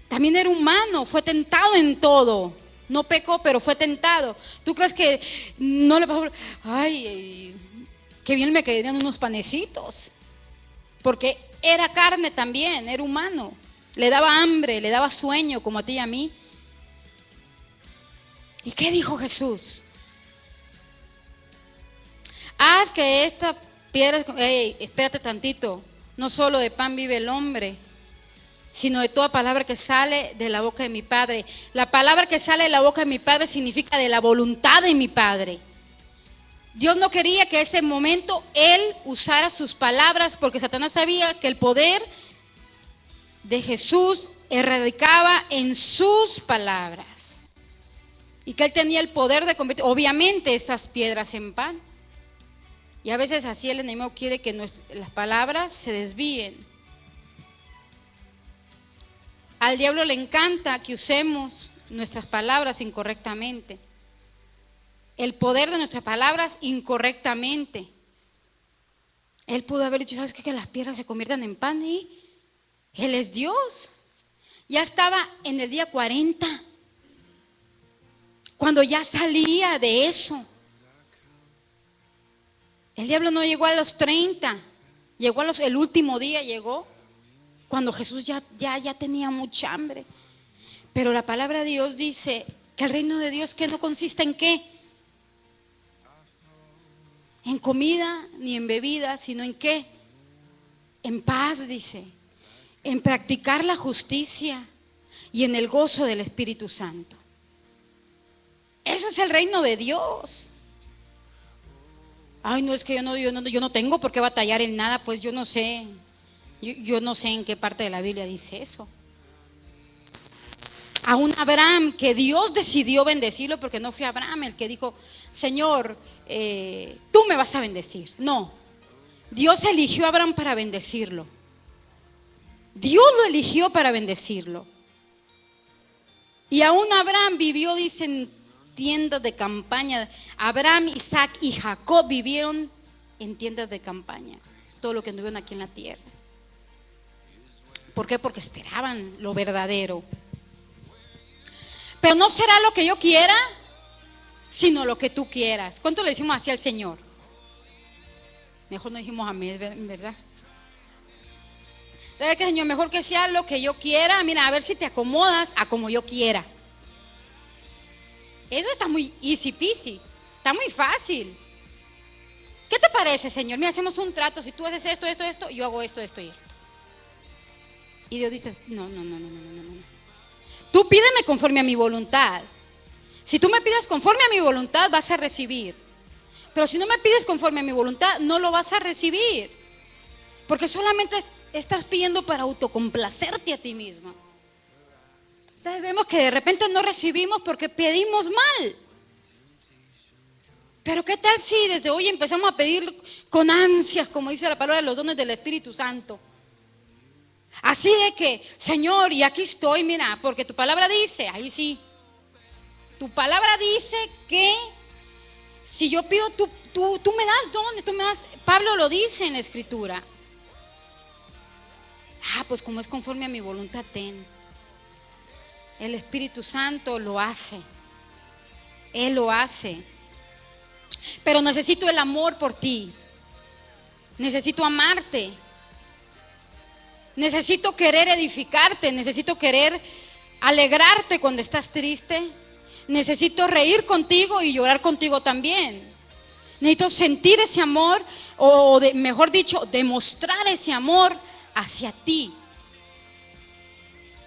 también era humano? Fue tentado en todo. No pecó, pero fue tentado. ¿Tú crees que no le pasó? Ay, qué bien me quedarían unos panecitos. Porque era carne también, era humano. Le daba hambre, le daba sueño, como a ti y a mí. ¿Y qué dijo Jesús? Haz que esta piedra, espérate tantito, no solo de pan vive el hombre, sino de toda palabra que sale de la boca de mi Padre. La palabra que sale de la boca de mi Padre significa de la voluntad de mi Padre. Dios no quería que ese momento Él usara sus palabras, porque Satanás sabía que el poder de Jesús radicaba en sus palabras y que Él tenía el poder de convertir, obviamente, esas piedras en pan. Y a veces así el enemigo quiere que las palabras se desvíen. Al diablo le encanta que usemos nuestras palabras incorrectamente. El poder de nuestras palabras incorrectamente. Él pudo haber dicho: ¿sabes qué? Que las piedras se conviertan en pan. Y Él es Dios. Ya estaba en el día 40, cuando ya salía de eso. El diablo no llegó a los 30, llegó el último día, llegó cuando Jesús ya tenía mucha hambre. Pero la palabra de Dios dice que el reino de Dios, que no consiste en qué, en comida ni en bebida, sino en qué, en paz, dice, en practicar la justicia y en el gozo del Espíritu Santo. Eso es el reino de Dios. Ay, no, es que yo no tengo por qué batallar en nada. Pues yo no sé. Yo no sé en qué parte de la Biblia dice eso. A un Abraham que Dios decidió bendecirlo, porque no fue Abraham el que dijo: Señor, tú me vas a bendecir. No, Dios eligió a Abraham para bendecirlo. Dios lo eligió para bendecirlo. Y aún Abraham vivió, dicen, tiendas de campaña. Abraham, Isaac y Jacob vivieron en tiendas de campaña, todo lo que anduvieron aquí en la tierra. ¿Por qué? Porque esperaban lo verdadero. Pero no será lo que yo quiera, sino lo que tú quieras. ¿Cuánto le decimos así al Señor? Mejor no dijimos amén, ¿verdad? ¿Sabes qué, Señor? Mejor que sea lo que yo quiera. Mira, a ver si te acomodas a como yo quiera. Eso está muy easy peasy, está muy fácil. ¿Qué te parece, Señor? Mira, hacemos un trato. Si tú haces esto, yo hago esto y esto. Y Dios dice: no. Tú pídeme conforme a mi voluntad. Si tú me pides conforme a mi voluntad, vas a recibir. Pero si no me pides conforme a mi voluntad, no lo vas a recibir. Porque solamente estás pidiendo para autocomplacerte a ti misma. Entonces vemos que de repente no recibimos porque pedimos mal. Pero ¿qué tal si desde hoy empezamos a pedir con ansias, como dice la palabra, los dones del Espíritu Santo? Así de que, Señor, y aquí estoy, mira, porque tu palabra dice, ahí sí, tu palabra dice que si yo pido, tú me das dones, tú me das, Pablo lo dice en la Escritura. Pues como es conforme a mi voluntad, ten. El Espíritu Santo lo hace. Él lo hace. Pero necesito el amor por ti. Necesito amarte. Necesito querer edificarte. Necesito querer alegrarte cuando estás triste. Necesito reír contigo y llorar contigo también. Necesito sentir ese amor, mejor dicho, demostrar ese amor hacia ti.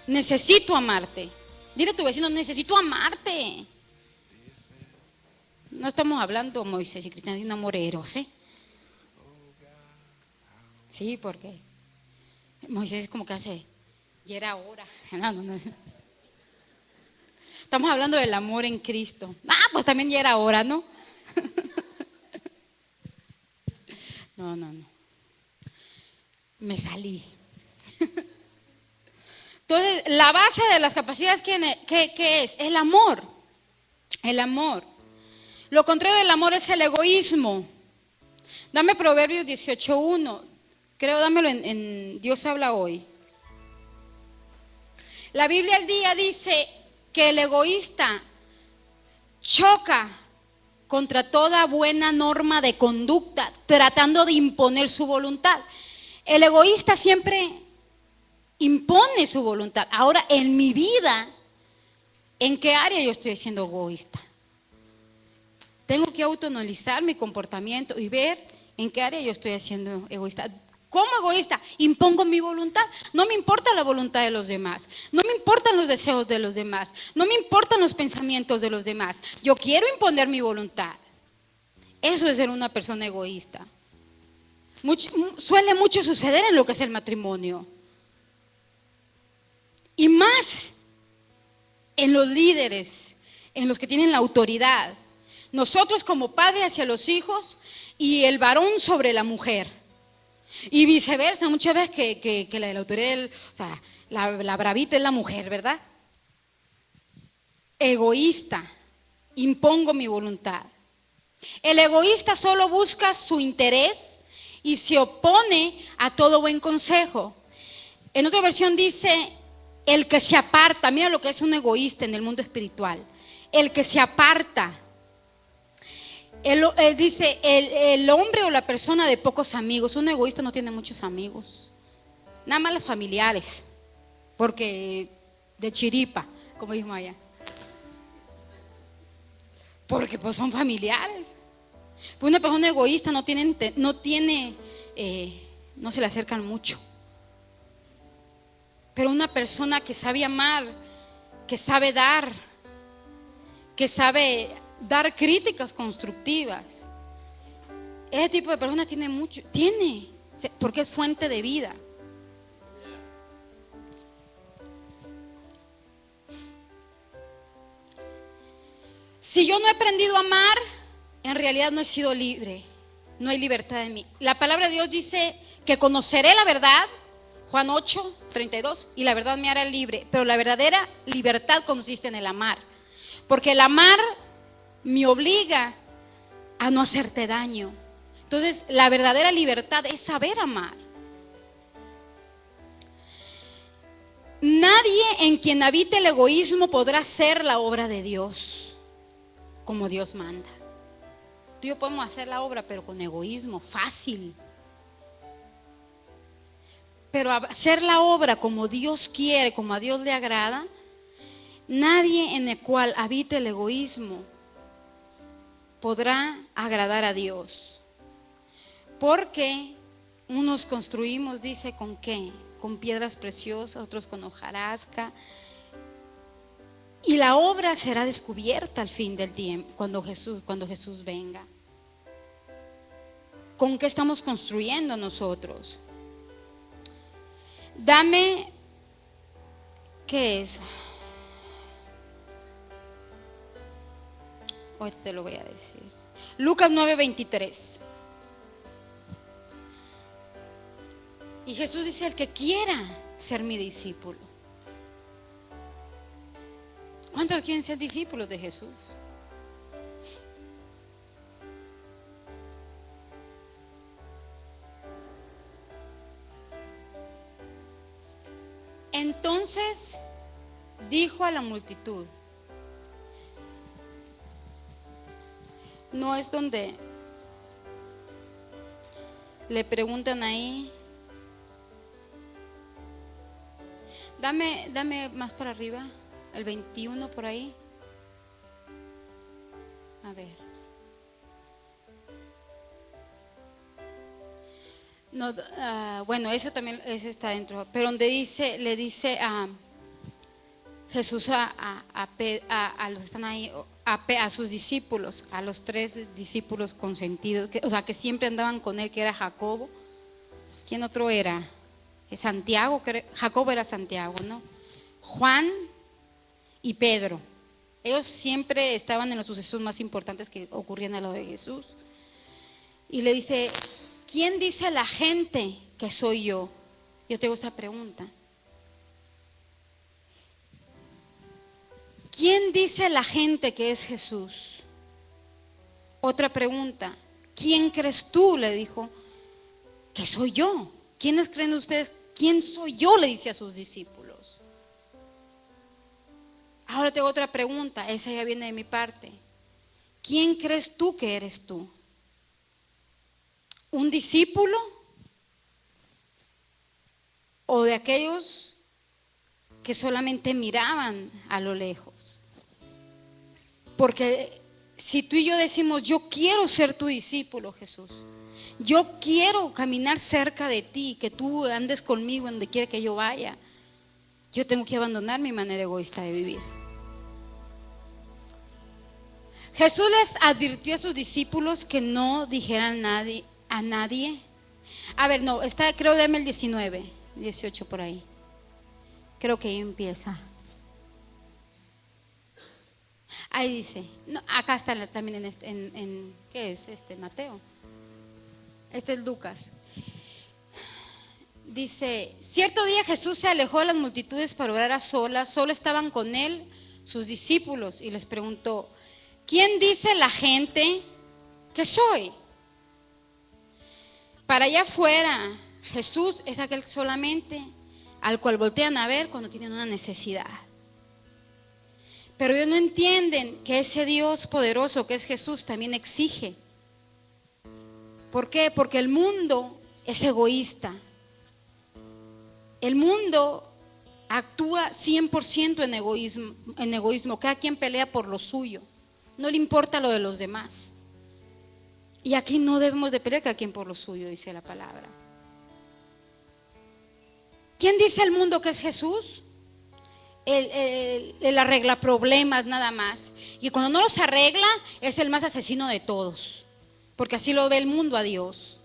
Necesito amarte. Dile a tu vecino: necesito amarte. No estamos hablando, Moisés y Cristina, de un amor eros, ¿eh? Sí, porque Moisés como que hace, y era hora. No. Estamos hablando del amor en Cristo. Pues también ya era hora, ¿no? No. Me salí. Entonces, la base de las capacidades, ¿qué es? El amor. El amor. Lo contrario del amor es el egoísmo. Dame Proverbios 18:1. Creo, dámelo en Dios habla hoy. La Biblia al día dice que el egoísta choca contra toda buena norma de conducta, tratando de imponer su voluntad. El egoísta siempre impone su voluntad. Ahora, en mi vida, ¿en qué área yo estoy siendo egoísta? Tengo que autoanalizar mi comportamiento y ver en qué área yo estoy siendo egoísta. ¿Cómo egoísta? Impongo mi voluntad. No me importa la voluntad de los demás. No me importan los deseos de los demás. No me importan los pensamientos de los demás. Yo quiero imponer mi voluntad. Eso es ser una persona egoísta. Suele mucho suceder en lo que es el matrimonio. Y más en los líderes, en los que tienen la autoridad. Nosotros como padres hacia los hijos y el varón sobre la mujer. Y viceversa, muchas veces que la de la autoridad, o sea, la bravita es la mujer, ¿verdad? Egoísta, impongo mi voluntad. El egoísta solo busca su interés y se opone a todo buen consejo. En otra versión dice, el que se aparta, mira lo que es un egoísta en el mundo espiritual, el que se aparta. Dice, el hombre o la persona de pocos amigos. Un egoísta no tiene muchos amigos, nada más los familiares, porque de chiripa, como dijimos allá, porque pues son familiares. Pues una persona egoísta no se le acercan mucho. Pero una persona que sabe amar, que sabe dar, que sabe dar críticas constructivas, ese tipo de personas porque es fuente de vida. Si yo no he aprendido a amar, en realidad no he sido libre, no hay libertad en mí. La palabra de Dios dice que conoceré la verdad, Juan 8:32, y la verdad me hará libre. Pero la verdadera libertad consiste en el amar, porque el amar me obliga a no hacerte daño. Entonces, la verdadera libertad es saber amar. Nadie en quien habite el egoísmo podrá hacer la obra de Dios como Dios manda. Tú y yo podemos hacer la obra, pero con egoísmo, fácil. Pero hacer la obra como Dios quiere, como a Dios le agrada, nadie en el cual habite el egoísmo podrá agradar a Dios. Porque unos construimos, dice, ¿con qué? Con piedras preciosas, otros con hojarasca. Y la obra será descubierta al fin del tiempo, cuando Jesús venga. ¿Con qué estamos construyendo nosotros? Dame, ¿qué es? Hoy te lo voy a decir. Lucas 9:23. Y Jesús dice, el que quiera ser mi discípulo. ¿Cuántos quieren ser discípulos de Jesús? Entonces dijo a la multitud, no es donde le preguntan ahí, dame más para arriba, el 21 por ahí, a ver. No, bueno, eso está dentro, pero donde le dice a Jesús a los que están ahí, a sus discípulos, a los 3 discípulos consentidos, que siempre andaban con él, que era Jacobo. ¿Quién otro era? Santiago, Jacobo era Santiago, ¿no? Juan y Pedro. Ellos siempre estaban en los sucesos más importantes que ocurrían al lado de Jesús. Y le dice, ¿quién dice la gente que soy yo? Yo tengo esa pregunta. ¿Quién dice la gente que es Jesús? Otra pregunta. ¿Quién crees tú? Le dijo, que soy yo. ¿Quiénes creen ustedes? ¿Quién soy yo? Le dice a sus discípulos. Ahora tengo otra pregunta, esa ya viene de mi parte. ¿Quién crees tú que eres tú? ¿Un discípulo? ¿O de aquellos que solamente miraban a lo lejos? Porque si tú y yo decimos, yo quiero ser tu discípulo, Jesús, yo quiero caminar cerca de ti, que tú andes conmigo donde quiera que yo vaya, yo tengo que abandonar mi manera egoísta de vivir. Jesús les advirtió a sus discípulos que no dijeran a nadie. A ver, no, está, creo, dame el 19, 18 por ahí. Creo que ahí empieza. Ahí dice, no, acá está también en ¿qué es? Mateo. Este es Lucas. Dice, cierto día Jesús se alejó de las multitudes para orar a solas. Solo estaban con él sus discípulos y les preguntó, ¿quién dice la gente que soy? Para allá afuera, Jesús es aquel solamente al cual voltean a ver cuando tienen una necesidad. Pero ellos no entienden que ese Dios poderoso que es Jesús también exige. ¿Por qué? Porque el mundo es egoísta. El mundo actúa 100% en egoísmo. Cada quien pelea por lo suyo. No le importa lo de los demás. Y aquí no debemos de pelear cada quien por lo suyo, dice la palabra. ¿Quién dice el mundo que es Jesús? Él arregla problemas nada más. Y cuando no los arregla, es el más asesino de todos. Porque así lo ve el mundo a Dios.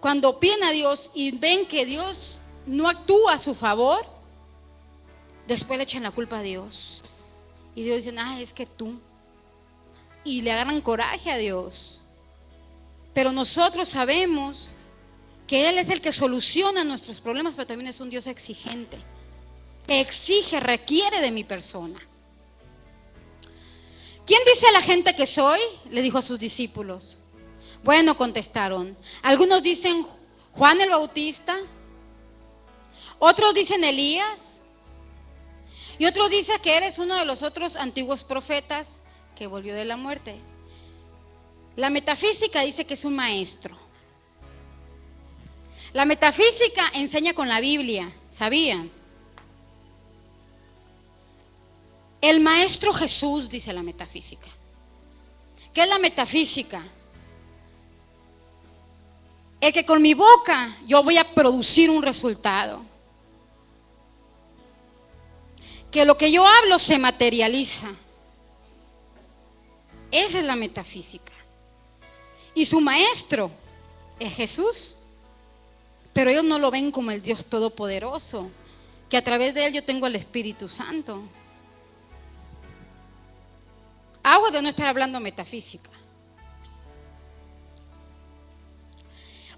Cuando piden a Dios y ven que Dios no actúa a su favor, después le echan la culpa a Dios. Y Dios dice, es que tú. Y le agarran coraje a Dios. Pero nosotros sabemos que Él es el que soluciona nuestros problemas, pero también es un Dios exigente. Que exige, requiere de mi persona. ¿Quién dice a la gente que soy? Le dijo a sus discípulos. Bueno, contestaron. Algunos dicen Juan el Bautista, otros dicen Elías, y otros dicen que eres uno de los otros antiguos profetas que volvió de la muerte. La metafísica dice que es un maestro. La metafísica enseña con la Biblia, ¿sabían? El maestro Jesús, dice la metafísica. ¿Qué es la metafísica? El que con mi boca yo voy a producir un resultado. Que lo que yo hablo se materializa. Esa es la metafísica. Y su maestro es Jesús. Pero ellos no lo ven como el Dios todopoderoso, que a través de él yo tengo el Espíritu Santo. Agua de no estar hablando metafísica.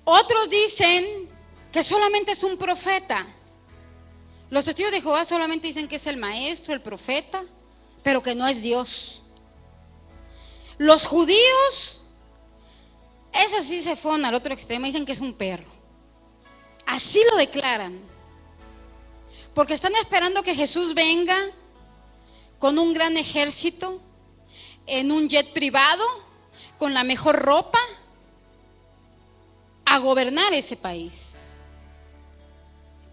Otros dicen que solamente es un profeta. Los testigos de Jehová solamente dicen que es el maestro, el profeta, pero que no es Dios. Los judíos, esos sí se fueron al otro extremo, dicen que es un perro. Así lo declaran. Porque están esperando que Jesús venga con un gran ejército, en un jet privado, con la mejor ropa, a gobernar ese país.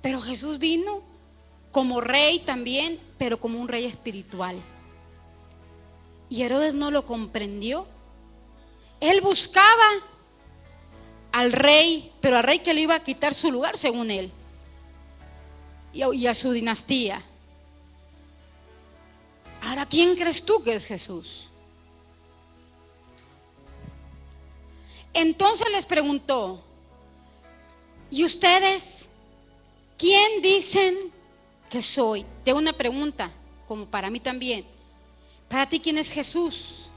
Pero Jesús vino como rey también, pero como un rey espiritual. Y Herodes no lo comprendió. Él buscaba al rey, pero al rey que le iba a quitar su lugar según él y a su dinastía. Ahora, ¿quién crees tú que es Jesús? Entonces les preguntó, ¿y ustedes ¿quién dicen que soy? Te hago una pregunta, como para mí también. Para ti, ¿quién es Jesús?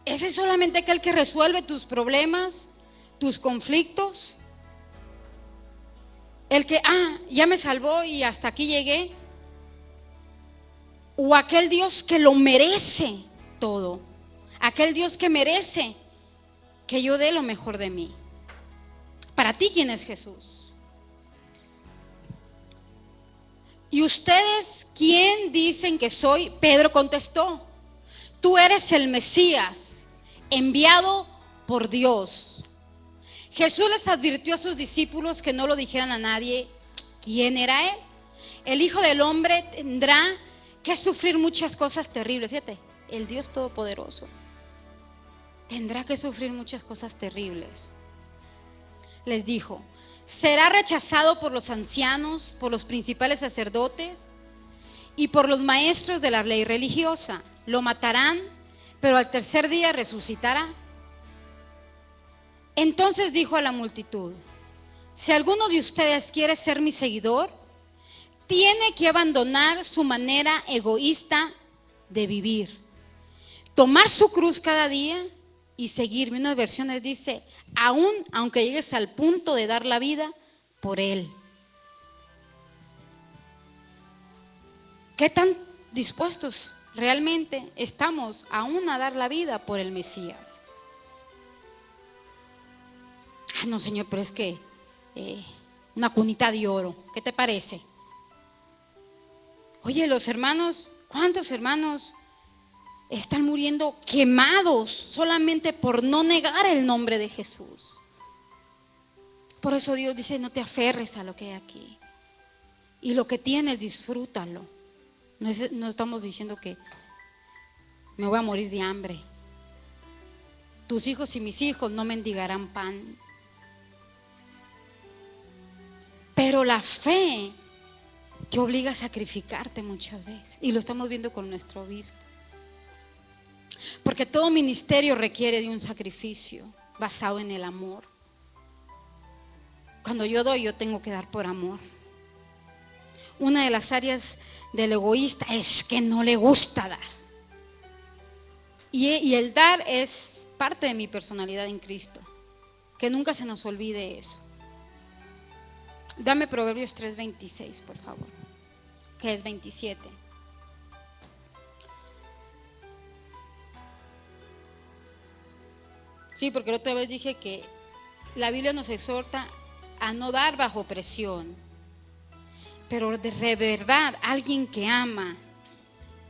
¿Ese es solamente aquel que resuelve tus problemas, tus conflictos? El que, ya me salvó y hasta aquí llegué. O aquel Dios que lo merece todo. Aquel Dios que merece que yo dé lo mejor de mí. Para ti, ¿quién es Jesús? ¿Y ustedes quién dicen que soy? Pedro contestó: tú eres el Mesías, enviado por Dios. Jesús les advirtió a sus discípulos que no lo dijeran a nadie quién era él. El Hijo del Hombre tendrá que sufrir muchas cosas terribles. Fíjate, el Dios Todopoderoso tendrá que sufrir muchas cosas terribles. Les dijo: será rechazado por los ancianos, por los principales sacerdotes y por los maestros de la ley religiosa. Lo matarán, pero al tercer día resucitará. Entonces dijo a la multitud: si alguno de ustedes quiere ser mi seguidor, tiene que abandonar su manera egoísta de vivir, tomar su cruz cada día y seguirme. Unas versiones dice: aunque llegues al punto de dar la vida por él. ¿Qué tan dispuestos realmente estamos aún a dar la vida por el Mesías? No, Señor, pero es que una cunita de oro, ¿qué te parece? Oye, los hermanos, ¿cuántos hermanos están muriendo quemados solamente por no negar el nombre de Jesús? Por eso Dios dice: no te aferres a lo que hay aquí, y lo que tienes, disfrútalo. No estamos diciendo que me voy a morir de hambre. Tus hijos y mis hijos no mendigarán pan. Pero la fe te obliga a sacrificarte muchas veces, y lo estamos viendo con nuestro obispo. Porque todo ministerio requiere de un sacrificio basado en el amor. Cuando yo doy, yo tengo que dar por amor. Una de las áreas del egoísta es que no le gusta dar. Y el dar es parte de mi personalidad en Cristo. Que nunca se nos olvide eso. Dame Proverbios 3:26, por favor, que es 27. Sí, porque la otra vez dije que la Biblia nos exhorta a no dar bajo presión. Pero de verdad, alguien que ama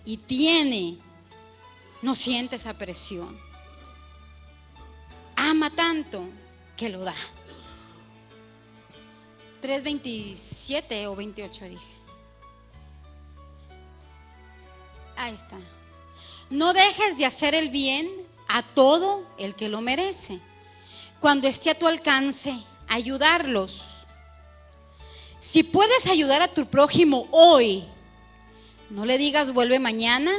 y tiene, no siente esa presión. Ama tanto que lo da. 3:27 o 28 dije. Ahí está. No dejes de hacer el bien a todo el que lo merece. Cuando esté a tu alcance, ayudarlos. Si puedes ayudar a tu prójimo hoy, no le digas vuelve mañana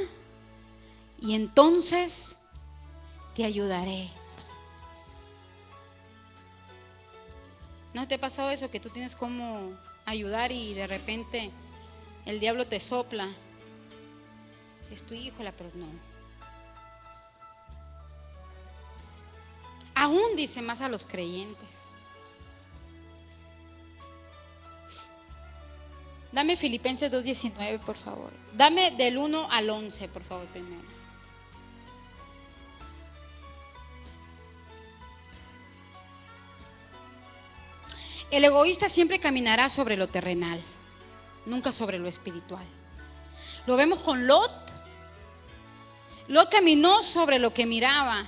y entonces te ayudaré. ¿No te ha pasado eso? Que tú tienes cómo ayudar y de repente el diablo te sopla. Es tu híjola, pero no. Aún dice más a los creyentes. Dame Filipenses 2:19, por favor. Dame del 1 al 11, por favor, primero. El egoísta siempre caminará sobre lo terrenal, nunca sobre lo espiritual. Lo vemos con Lot. Lot caminó sobre lo que miraba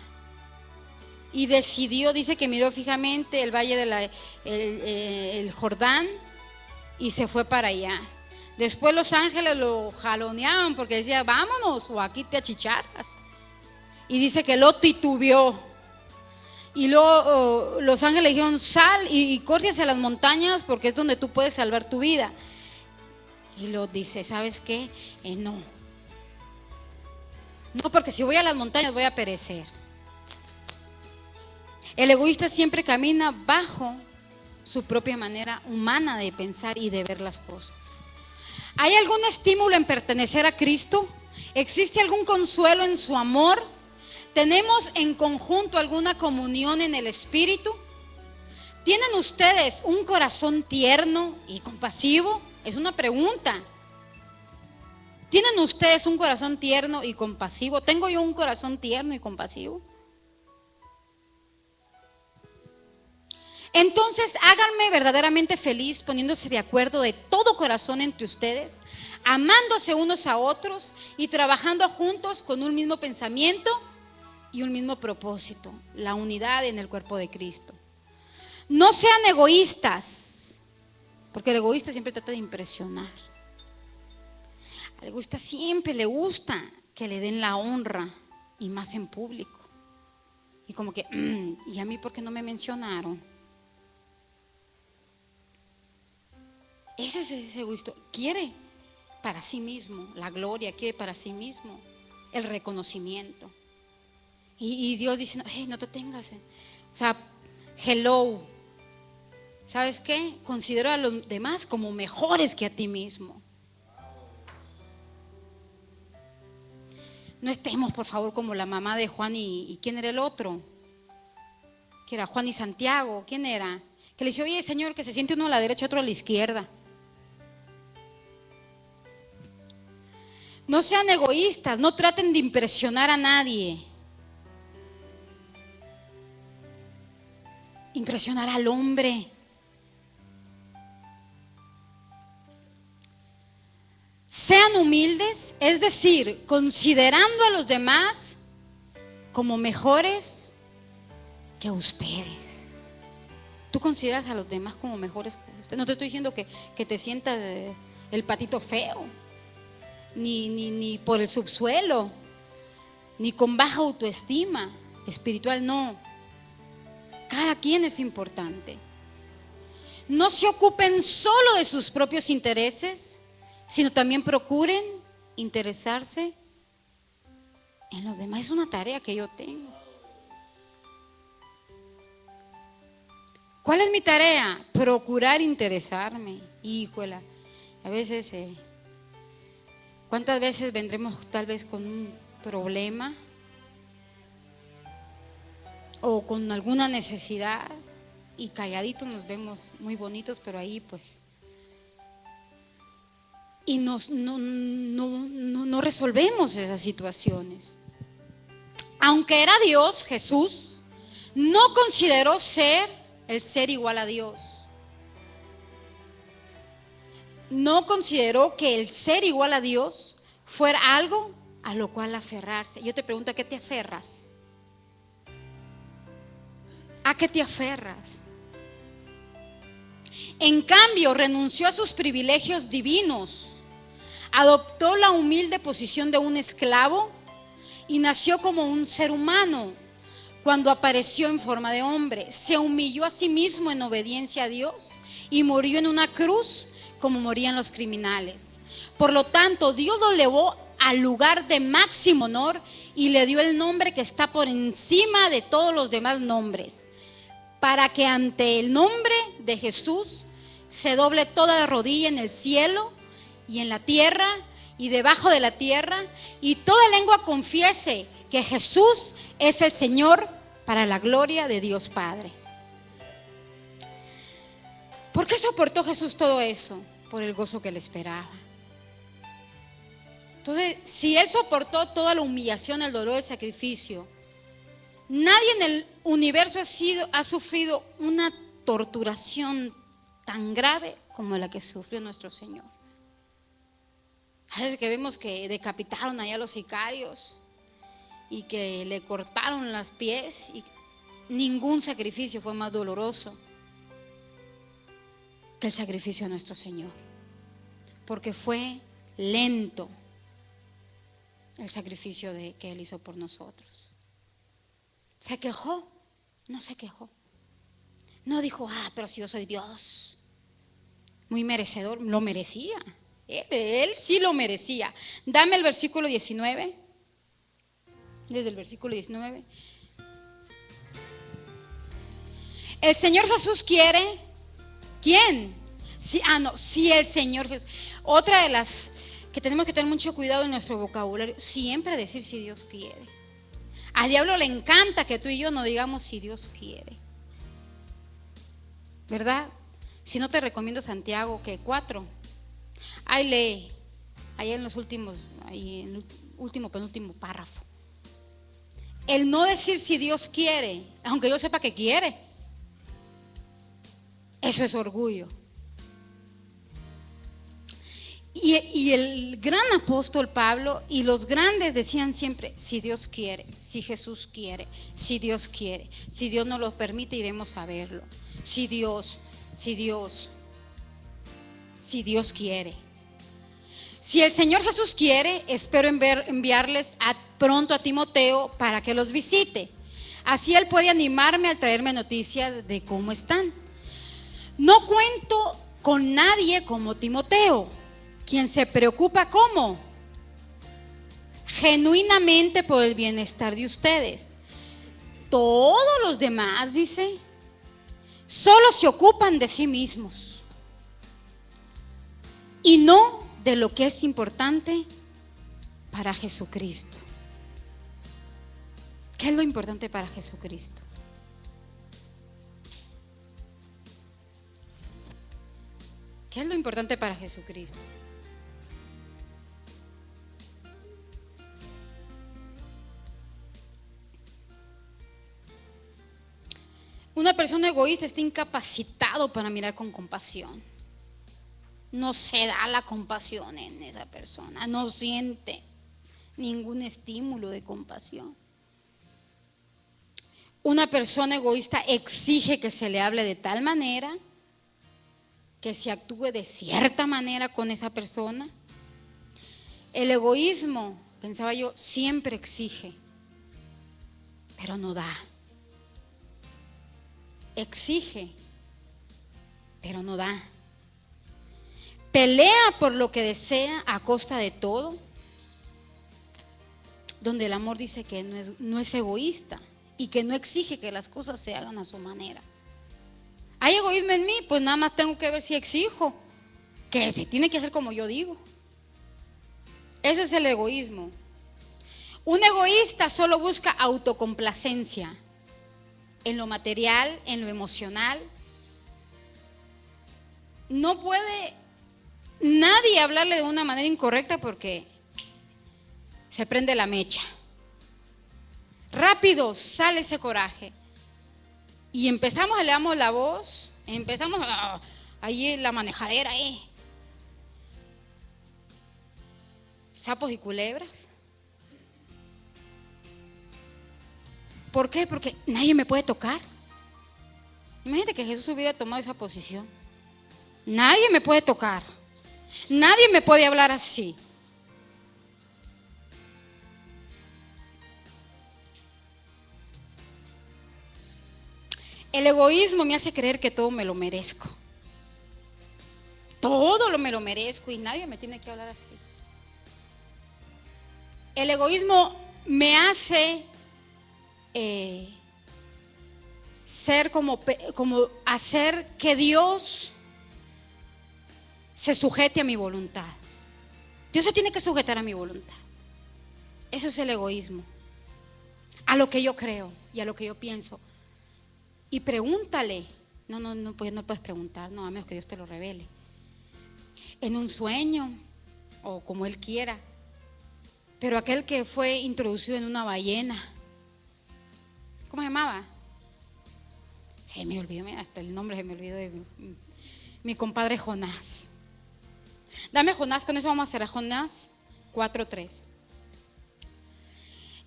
y decidió, dice que miró fijamente el valle de el Jordán y se fue para allá. Después los ángeles lo jaloneaban porque decía vámonos o aquí te achicharras. Y dice que Lot titubeó. Y luego los ángeles le dijeron sal y corre hacia las montañas porque es donde tú puedes salvar tu vida. Y Lot dice, ¿sabes qué? No, porque si voy a las montañas voy a perecer. El egoísta siempre camina bajo su propia manera humana de pensar y de ver las cosas. ¿Hay algún estímulo en pertenecer a Cristo? ¿Existe algún consuelo en su amor? ¿Tenemos en conjunto alguna comunión en el Espíritu? ¿Tienen ustedes un corazón tierno y compasivo? Es una pregunta. ¿Tienen ustedes un corazón tierno y compasivo? ¿Tengo yo un corazón tierno y compasivo? Entonces háganme verdaderamente feliz poniéndose de acuerdo de todo corazón entre ustedes, amándose unos a otros y trabajando juntos con un mismo pensamiento y un mismo propósito, la unidad en el cuerpo de Cristo. No sean egoístas, porque el egoísta siempre trata de impresionar. Al egoísta siempre le gusta que le den la honra y más en público. Y como que, ¿y a mí por qué no me mencionaron? Ese es ese egoísta, quiere para sí mismo la gloria, quiere para sí mismo el reconocimiento. Y Dios dice, hey, no te tengas, o sea, hello, ¿sabes qué? Considera a los demás como mejores que a ti mismo. No estemos, por favor, como la mamá de Juan y ¿quién era el otro? Que era Juan y Santiago, ¿quién era? Que le dice, oye, Señor, que se siente uno a la derecha, otro a la izquierda. No sean egoístas, no traten de impresionar a nadie. Impresionar al hombre. Sean humildes, es decir, considerando a los demás como mejores que ustedes. Tú consideras a los demás como mejores que ustedes. No te estoy diciendo que te sientas el patito feo, ni por el subsuelo, ni con baja autoestima espiritual, no. Cada quien es importante. No se ocupen solo de sus propios intereses, sino también procuren interesarse en los demás. Es una tarea que yo tengo. ¿Cuál es mi tarea? Procurar interesarme. Híjola, a veces, ¿cuántas veces vendremos tal vez con un problema o con alguna necesidad y calladitos nos vemos muy bonitos, pero ahí pues y no resolvemos esas situaciones? Aunque era Dios, Jesús no consideró el ser igual a Dios. No consideró que el ser igual a Dios fuera algo a lo cual aferrarse. Yo te pregunto, ¿a qué te aferras? ¿A qué te aferras? En cambio, renunció a sus privilegios divinos, adoptó la humilde posición de un esclavo y nació como un ser humano. Cuando apareció en forma de hombre, se humilló a sí mismo en obediencia a Dios y murió en una cruz como morían los criminales. Por lo tanto, Dios lo elevó al lugar de máximo honor y le dio el nombre que está por encima de todos los demás nombres, para que ante el nombre de Jesús se doble toda rodilla en el cielo y en la tierra y debajo de la tierra, y toda lengua confiese que Jesús es el Señor, para la gloria de Dios Padre. ¿Por qué soportó Jesús todo eso? Por el gozo que le esperaba. Entonces, si Él soportó toda la humillación, el dolor, el sacrificio, nadie en el universo ha sufrido una torturación tan grave como la que sufrió nuestro Señor. A veces que vemos que decapitaron allá a los sicarios y que le cortaron los pies, y ningún sacrificio fue más doloroso que el sacrificio de nuestro Señor, porque fue lento el sacrificio que Él hizo por nosotros. ¿Se quejó? No se quejó. No dijo, pero si yo soy Dios, muy merecedor. Lo merecía. Él sí lo merecía. Dame el versículo 19. Desde el versículo 19. El Señor Jesús quiere ¿Quién? Si el Señor Jesús. Otra de las que tenemos que tener mucho cuidado en nuestro vocabulario, siempre decir si Dios quiere. Al diablo le encanta que tú y yo no digamos si Dios quiere, ¿verdad? Si no, te recomiendo Santiago, que 4. Ahí lee, ahí en los últimos, ahí en el último, penúltimo párrafo. El no decir si Dios quiere, aunque yo sepa que quiere, eso es orgullo. Y el gran apóstol Pablo y los grandes decían siempre, si Dios quiere, si Jesús quiere, si Dios quiere, si Dios nos lo permite, iremos a verlo. Si Dios quiere. Si el Señor Jesús quiere, espero enviarles pronto a Timoteo para que los visite. Así él puede animarme al traerme noticias de cómo están. No cuento con nadie como Timoteo, quien se preocupa ¿cómo? Genuinamente por el bienestar de ustedes. Todos los demás, dice, solo se ocupan de sí mismos y no de lo que es importante para Jesucristo. ¿Qué es lo importante para Jesucristo? ¿Qué es lo importante para Jesucristo? Una persona egoísta está incapacitado para mirar con compasión. No se da la compasión en esa persona, no siente ningún estímulo de compasión. Una persona egoísta exige que se le hable de tal manera, que se actúe de cierta manera con esa persona. El egoísmo, pensaba yo, siempre exige, pero no da. Exige, pero no da. Pelea por lo que desea a costa de todo, donde el amor dice que no es egoísta y que no exige que las cosas se hagan a su manera. ¿Hay egoísmo en mí? Pues nada más tengo que ver si exijo, que se tiene que hacer como yo digo. Eso es el egoísmo. Un egoísta solo busca autocomplacencia en lo material, en lo emocional. No puede nadie hablarle de una manera incorrecta porque se prende la mecha. Rápido sale ese coraje. Y empezamos, elevamos la voz, empezamos ahí la manejadera, sapos y culebras. ¿Por qué? Porque nadie me puede tocar. Imagínate que Jesús hubiera tomado esa posición. Nadie me puede tocar. Nadie me puede hablar así. El egoísmo me hace creer que todo me lo merezco. Todo me lo merezco y nadie me tiene que hablar así. El egoísmo me hace ser como hacer que Dios se sujete a mi voluntad. Dios se tiene que sujetar a mi voluntad. Eso es el egoísmo. A lo que yo creo y a lo que yo pienso. Y pregúntale. No puedes preguntar, no, a menos que Dios te lo revele. En un sueño o como Él quiera. Pero aquel que fue introducido en una ballena, ¿cómo se llamaba? Se me olvidó, hasta el nombre se me olvidó de mi compadre Jonás. Dame Jonás, con eso vamos a hacer a Jonás 4:3.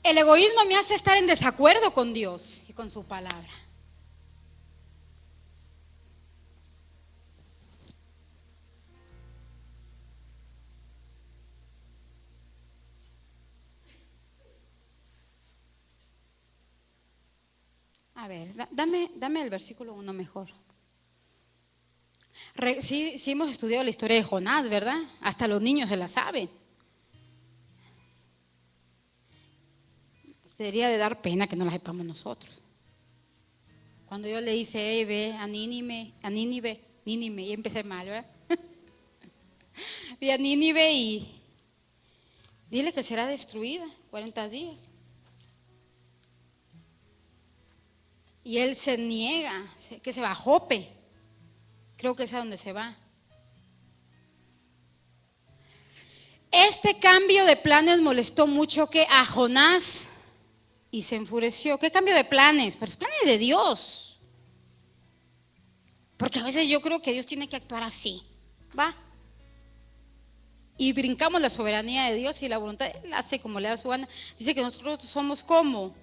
El egoísmo me hace estar en desacuerdo con Dios y con su palabra. A ver, dame el versículo 1 mejor. Sí hemos estudiado la historia de Jonás, ¿verdad? Hasta los niños se la saben. Sería de dar pena que no la sepamos nosotros. Cuando Dios le dice, ve a Nínive, Nínive, ya empecé mal, ¿verdad? Vi a Nínive y dile que será destruida 40 días. Y él se niega, que se va a Jope. Creo que es a donde se va. Este cambio de planes molestó mucho que a Jonás y se enfureció. ¿Qué cambio de planes? Pero es planes de Dios. Porque a veces yo creo que Dios tiene que actuar así, ¿va? Y brincamos la soberanía de Dios y la voluntad, Él hace como le da su gana. Dice que nosotros somos como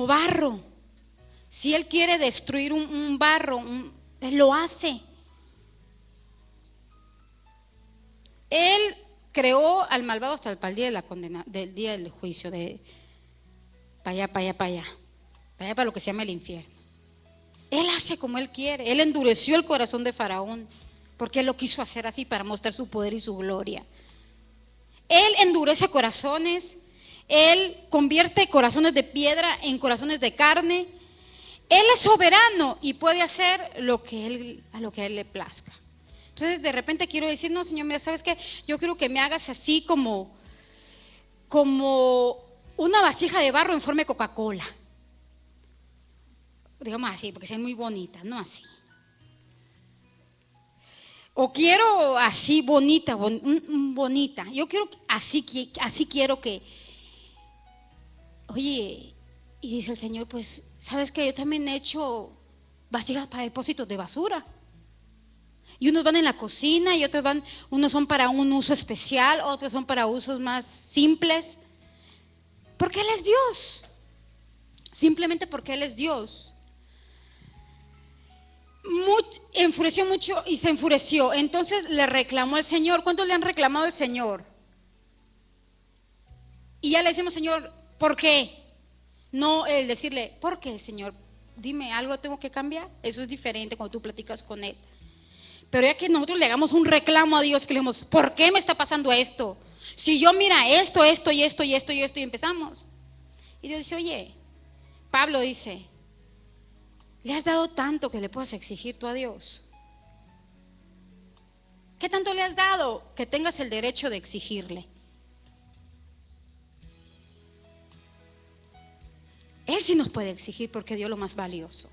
barro. Si Él quiere destruir un barro, Él lo hace. Él creó al malvado hasta para el día de la condena, del día del juicio, de para allá, para lo que se llama el infierno. Él hace como Él quiere. Él endureció el corazón de Faraón porque Él lo quiso hacer así para mostrar su poder y su gloria. Él endurece corazones, Él convierte corazones de piedra en corazones de carne. Él es soberano y puede hacer a lo que a Él le plazca. Entonces de repente quiero decir, no, Señor, mira, ¿sabes qué? Yo quiero que me hagas así como una vasija de barro en forma de Coca-Cola. Digamos así, porque sean muy bonitas, no así. O quiero así bonita. Yo quiero así quiero que. Oye, y dice el Señor, pues, ¿sabes qué? Yo también he hecho vasijas para depósitos de basura. Y unos van en la cocina y unos son para un uso especial, otros son para usos más simples. Porque Él es Dios. Simplemente porque Él es Dios. Enfureció mucho y se enfureció. Entonces le reclamó al Señor. ¿Cuántos le han reclamado al Señor? Y ya le decimos, Señor, ¿por qué? No el decirle, ¿por qué, Señor? Dime, ¿algo tengo que cambiar? Eso es diferente cuando tú platicas con Él. Pero ya que nosotros le hagamos un reclamo a Dios, que le digamos, ¿por qué me está pasando esto? Si yo mira esto y empezamos. Y Dios dice, oye, Pablo dice, ¿le has dado tanto que le puedas exigir tú a Dios? ¿Qué tanto le has dado que tengas el derecho de exigirle? Él sí nos puede exigir porque dio lo más valioso.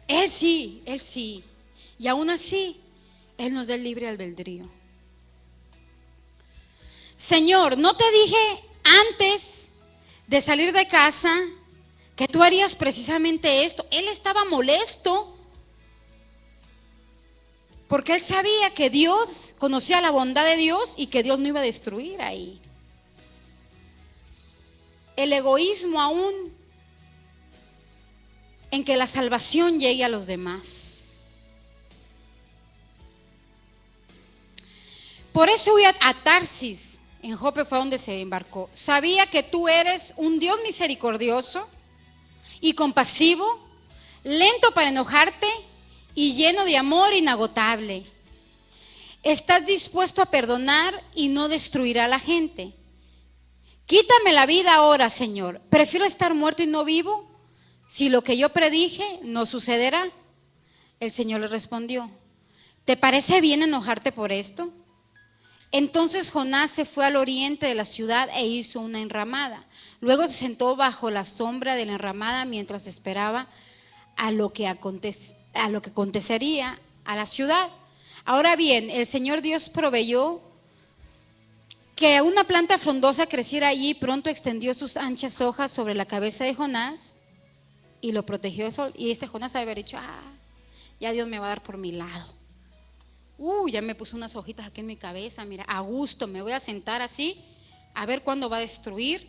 Él sí. Y aún así, Él nos da el libre albedrío. Señor, ¿no te dije antes de salir de casa que tú harías precisamente esto? Él estaba molesto porque él sabía que Dios conocía la bondad de Dios y que Dios no iba a destruir ahí. El egoísmo aún en que la salvación llegue a los demás. Por eso fui a Tarsis, en Jope fue donde se embarcó. Sabía que tú eres un Dios misericordioso y compasivo, lento para enojarte y lleno de amor inagotable. Estás dispuesto a perdonar y no destruir a la gente. Quítame la vida ahora, Señor. Prefiero estar muerto y no vivo. Si lo que yo predije no sucederá. El Señor le respondió, ¿te parece bien enojarte por esto? Entonces Jonás se fue al oriente de la ciudad e hizo una enramada. Luego se sentó bajo la sombra de la enramada mientras esperaba a lo que acontecería a la ciudad. Ahora bien, el Señor Dios proveyó que una planta frondosa creciera allí y pronto extendió sus anchas hojas sobre la cabeza de Jonás y lo protegió del sol. Y Jonás debe haber dicho, ya Dios me va a dar por mi lado. Ya me puso unas hojitas aquí en mi cabeza, mira, a gusto, me voy a sentar así, a ver cuándo va a destruir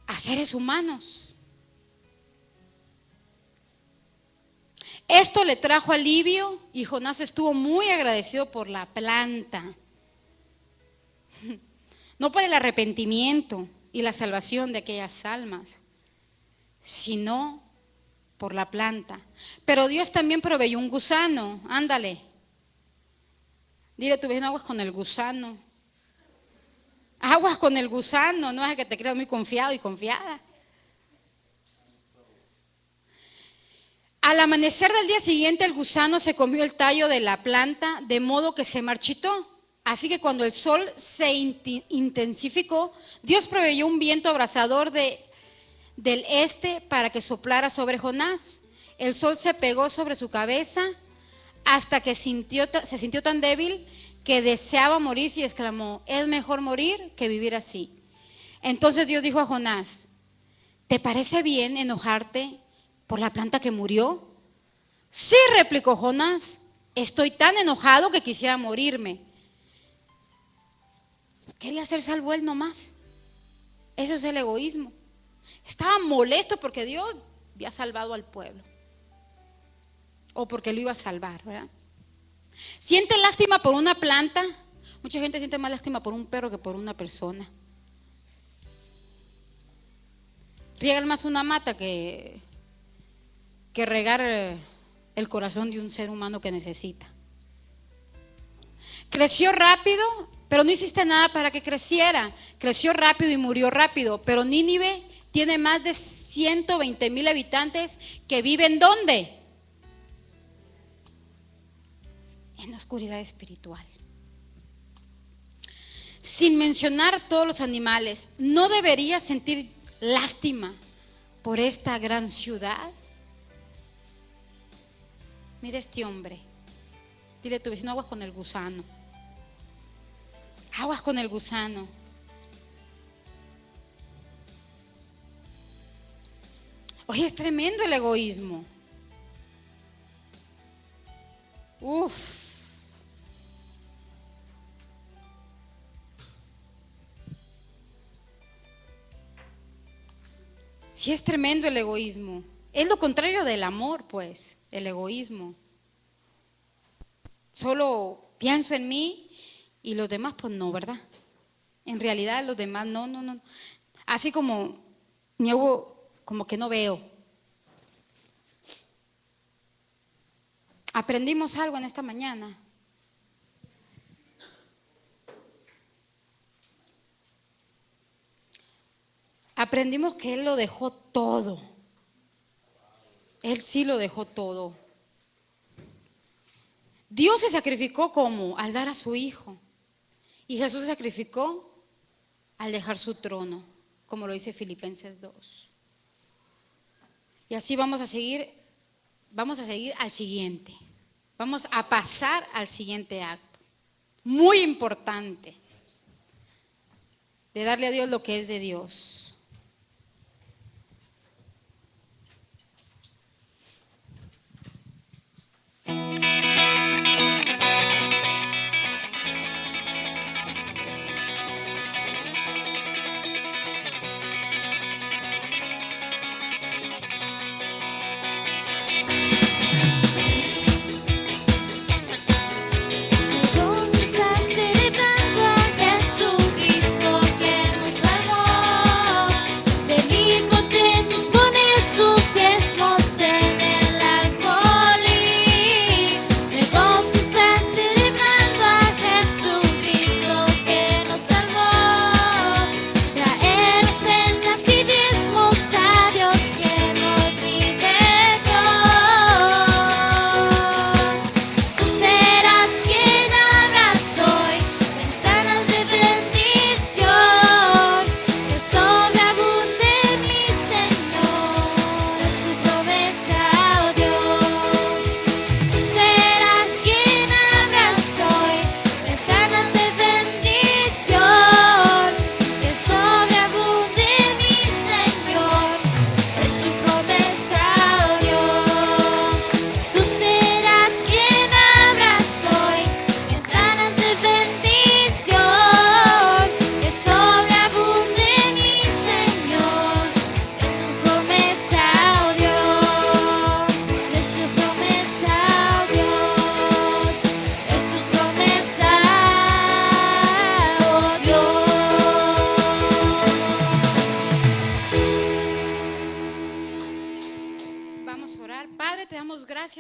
a seres humanos. Esto le trajo alivio y Jonás estuvo muy agradecido por la planta, no por el arrepentimiento y la salvación de aquellas almas, sino por la planta. Pero Dios también proveyó un gusano. Ándale, dile a tu vecino, aguas con el gusano. Aguas con el gusano, no es que te creas muy confiado y confiada. Al amanecer del día siguiente, el gusano se comió el tallo de la planta, de modo que se marchitó. Así que cuando el sol se intensificó, Dios proveyó un viento abrasador del este para que soplara sobre Jonás. El sol se pegó sobre su cabeza hasta que se sintió tan débil que deseaba morirse y exclamó: es mejor morir que vivir así. Entonces Dios dijo a Jonás: ¿te parece bien enojarte por la planta que murió? Sí, replicó Jonás, estoy tan enojado que quisiera morirme. Quería ser salvo él nomás. Eso es el egoísmo. Estaba molesto porque Dios había salvado al pueblo, o porque lo iba a salvar, ¿verdad? Siente lástima por una planta. Mucha gente siente más lástima por un perro que por una persona. Riegan más una mata que regar el corazón de un ser humano que necesita. Creció rápido, pero no hiciste nada para que creciera. Creció rápido y murió rápido. Pero Nínive tiene más de 120,000 habitantes que viven ¿dónde? En la oscuridad espiritual. Sin mencionar todos los animales, ¿no deberías sentir lástima por esta gran ciudad? Mira este hombre. Dile a tu vecino: aguas con el gusano. Aguas con el gusano. Oye, es tremendo el egoísmo. Uf. Sí, es tremendo el egoísmo. Es lo contrario del amor, pues, el egoísmo. Solo pienso en mí y los demás, pues no, ¿verdad? En realidad los demás no. Así como como que no veo. Aprendimos algo en esta mañana. Aprendimos que Él lo dejó todo. Él sí lo dejó todo. Dios se sacrificó ¿cómo? Al dar a su Hijo. Y Jesús se sacrificó al dejar su trono, como lo dice Filipenses 2. Y así vamos a seguir al siguiente. Vamos a pasar al siguiente acto. Muy importante. De darle a Dios lo que es de Dios.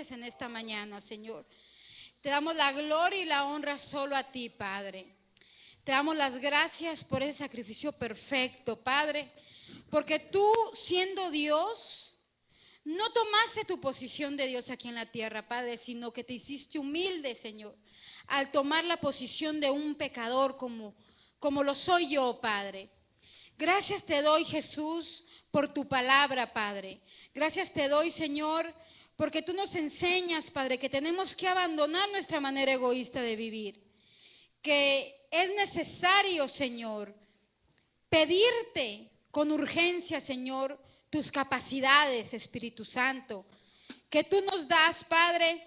En esta mañana, Señor, te damos la gloria y la honra solo a ti, Padre. Te damos las gracias por ese sacrificio perfecto, Padre, porque tú, siendo Dios, no tomaste tu posición de Dios aquí en la tierra, Padre, sino que te hiciste humilde, Señor, al tomar la posición de un pecador como lo soy yo, Padre. Gracias te doy, Jesús, por tu palabra, Padre. Gracias te doy, Señor, porque tú nos enseñas, Padre, que tenemos que abandonar nuestra manera egoísta de vivir, que es necesario, Señor, pedirte con urgencia, Señor, tus capacidades, Espíritu Santo, que tú nos das, Padre,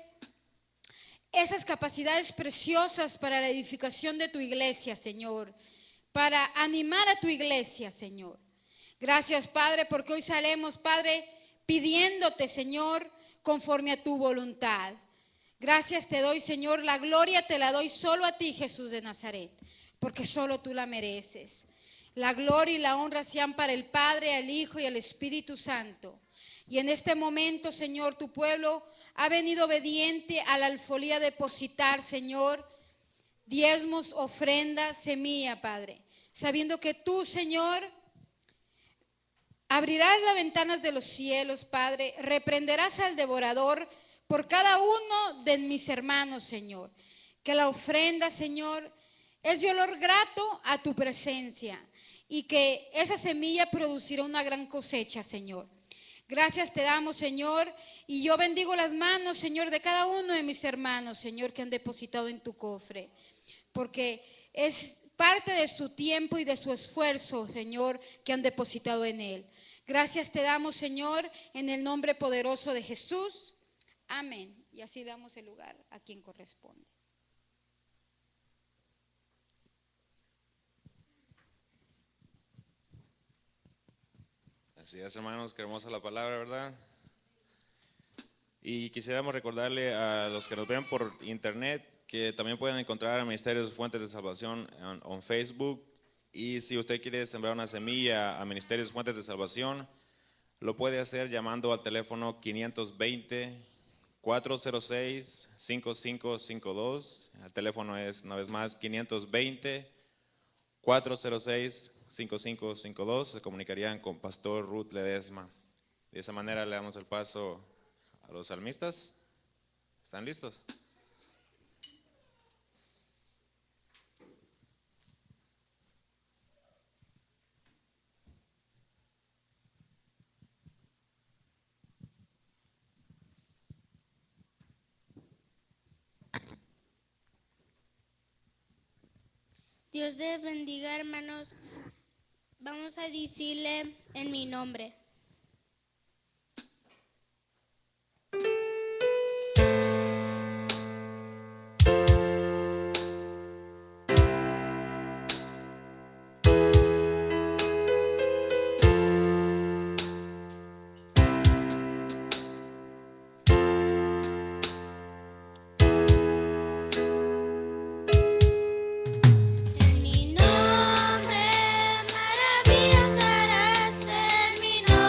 esas capacidades preciosas para la edificación de tu iglesia, Señor, para animar a tu iglesia, Señor. Gracias, Padre, porque hoy salemos, Padre, pidiéndote, Señor, conforme a tu voluntad. Gracias te doy, Señor, la gloria te la doy solo a ti, Jesús de Nazaret, porque solo tú la mereces. La gloria y la honra sean para el Padre, al Hijo y al Espíritu Santo. Y en este momento, Señor, tu pueblo ha venido obediente a la alfolía a depositar, Señor, diezmos, ofrendas, semilla, Padre, sabiendo que tú, Señor, abrirás las ventanas de los cielos, Padre, reprenderás al devorador por cada uno de mis hermanos, Señor. Que la ofrenda, Señor, es de olor grato a tu presencia y que esa semilla producirá una gran cosecha, Señor. Gracias te damos, Señor, y yo bendigo las manos, Señor, de cada uno de mis hermanos, Señor, que han depositado en tu cofre, porque es parte de su tiempo y de su esfuerzo, Señor, que han depositado en él. Gracias te damos, Señor, en el nombre poderoso de Jesús. Amén. Y así damos el lugar a quien corresponde. Así es, hermanos, qué hermosa la palabra, ¿verdad? Y quisiéramos recordarle a los que nos ven por internet que también pueden encontrar a Ministerios Fuentes de Salvación en Facebook. Y si usted quiere sembrar una semilla a Ministerios Fuentes de Salvación, lo puede hacer llamando al teléfono 520-406-5552. El teléfono es, una vez más, 520-406-5552. Se comunicarían con Pastor Ruth Ledesma. De esa manera le damos el paso a los salmistas. ¿Están listos? Dios les bendiga, hermanos. Vamos a decirle en mi nombre. En mi nombre, maravillas harás en mi nombre.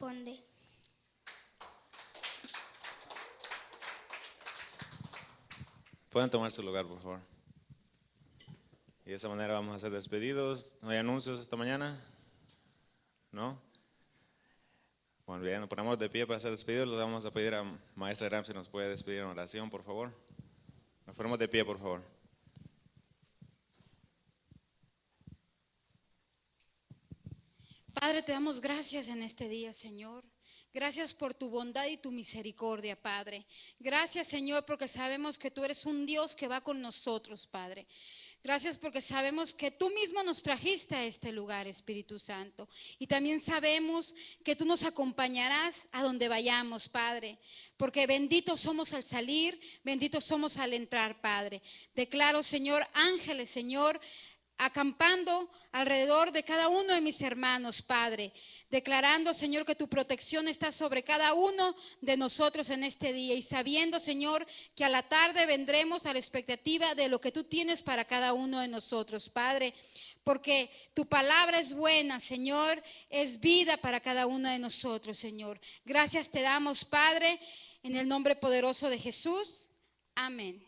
responde. Pueden tomar su lugar, por favor. Y de esa manera vamos a ser despedidos. ¿No hay anuncios esta mañana? ¿No? Bueno, bien, nos ponemos de pie para ser despedidos. Les vamos a pedir a Maestra Ram si nos puede despedir en oración, por favor. Nos ponemos de pie, por favor. Padre, te damos gracias en este día, Señor. Gracias por tu bondad y tu misericordia, Padre. Gracias, Señor, porque sabemos que tú eres un Dios que va con nosotros, Padre. Gracias porque sabemos que tú mismo nos trajiste a este lugar, Espíritu Santo. Y también sabemos que tú nos acompañarás a donde vayamos, Padre. Porque benditos somos al salir, benditos somos al entrar, Padre. Declaro, Señor, ángeles, Señor, acampando alrededor de cada uno de mis hermanos, Padre, declarando, Señor, que tu protección está sobre cada uno de nosotros en este día y sabiendo, Señor, que a la tarde vendremos a la expectativa de lo que tú tienes para cada uno de nosotros, Padre, porque tu palabra es buena, Señor, es vida para cada uno de nosotros, Señor. Gracias te damos, Padre, en el nombre poderoso de Jesús. Amén.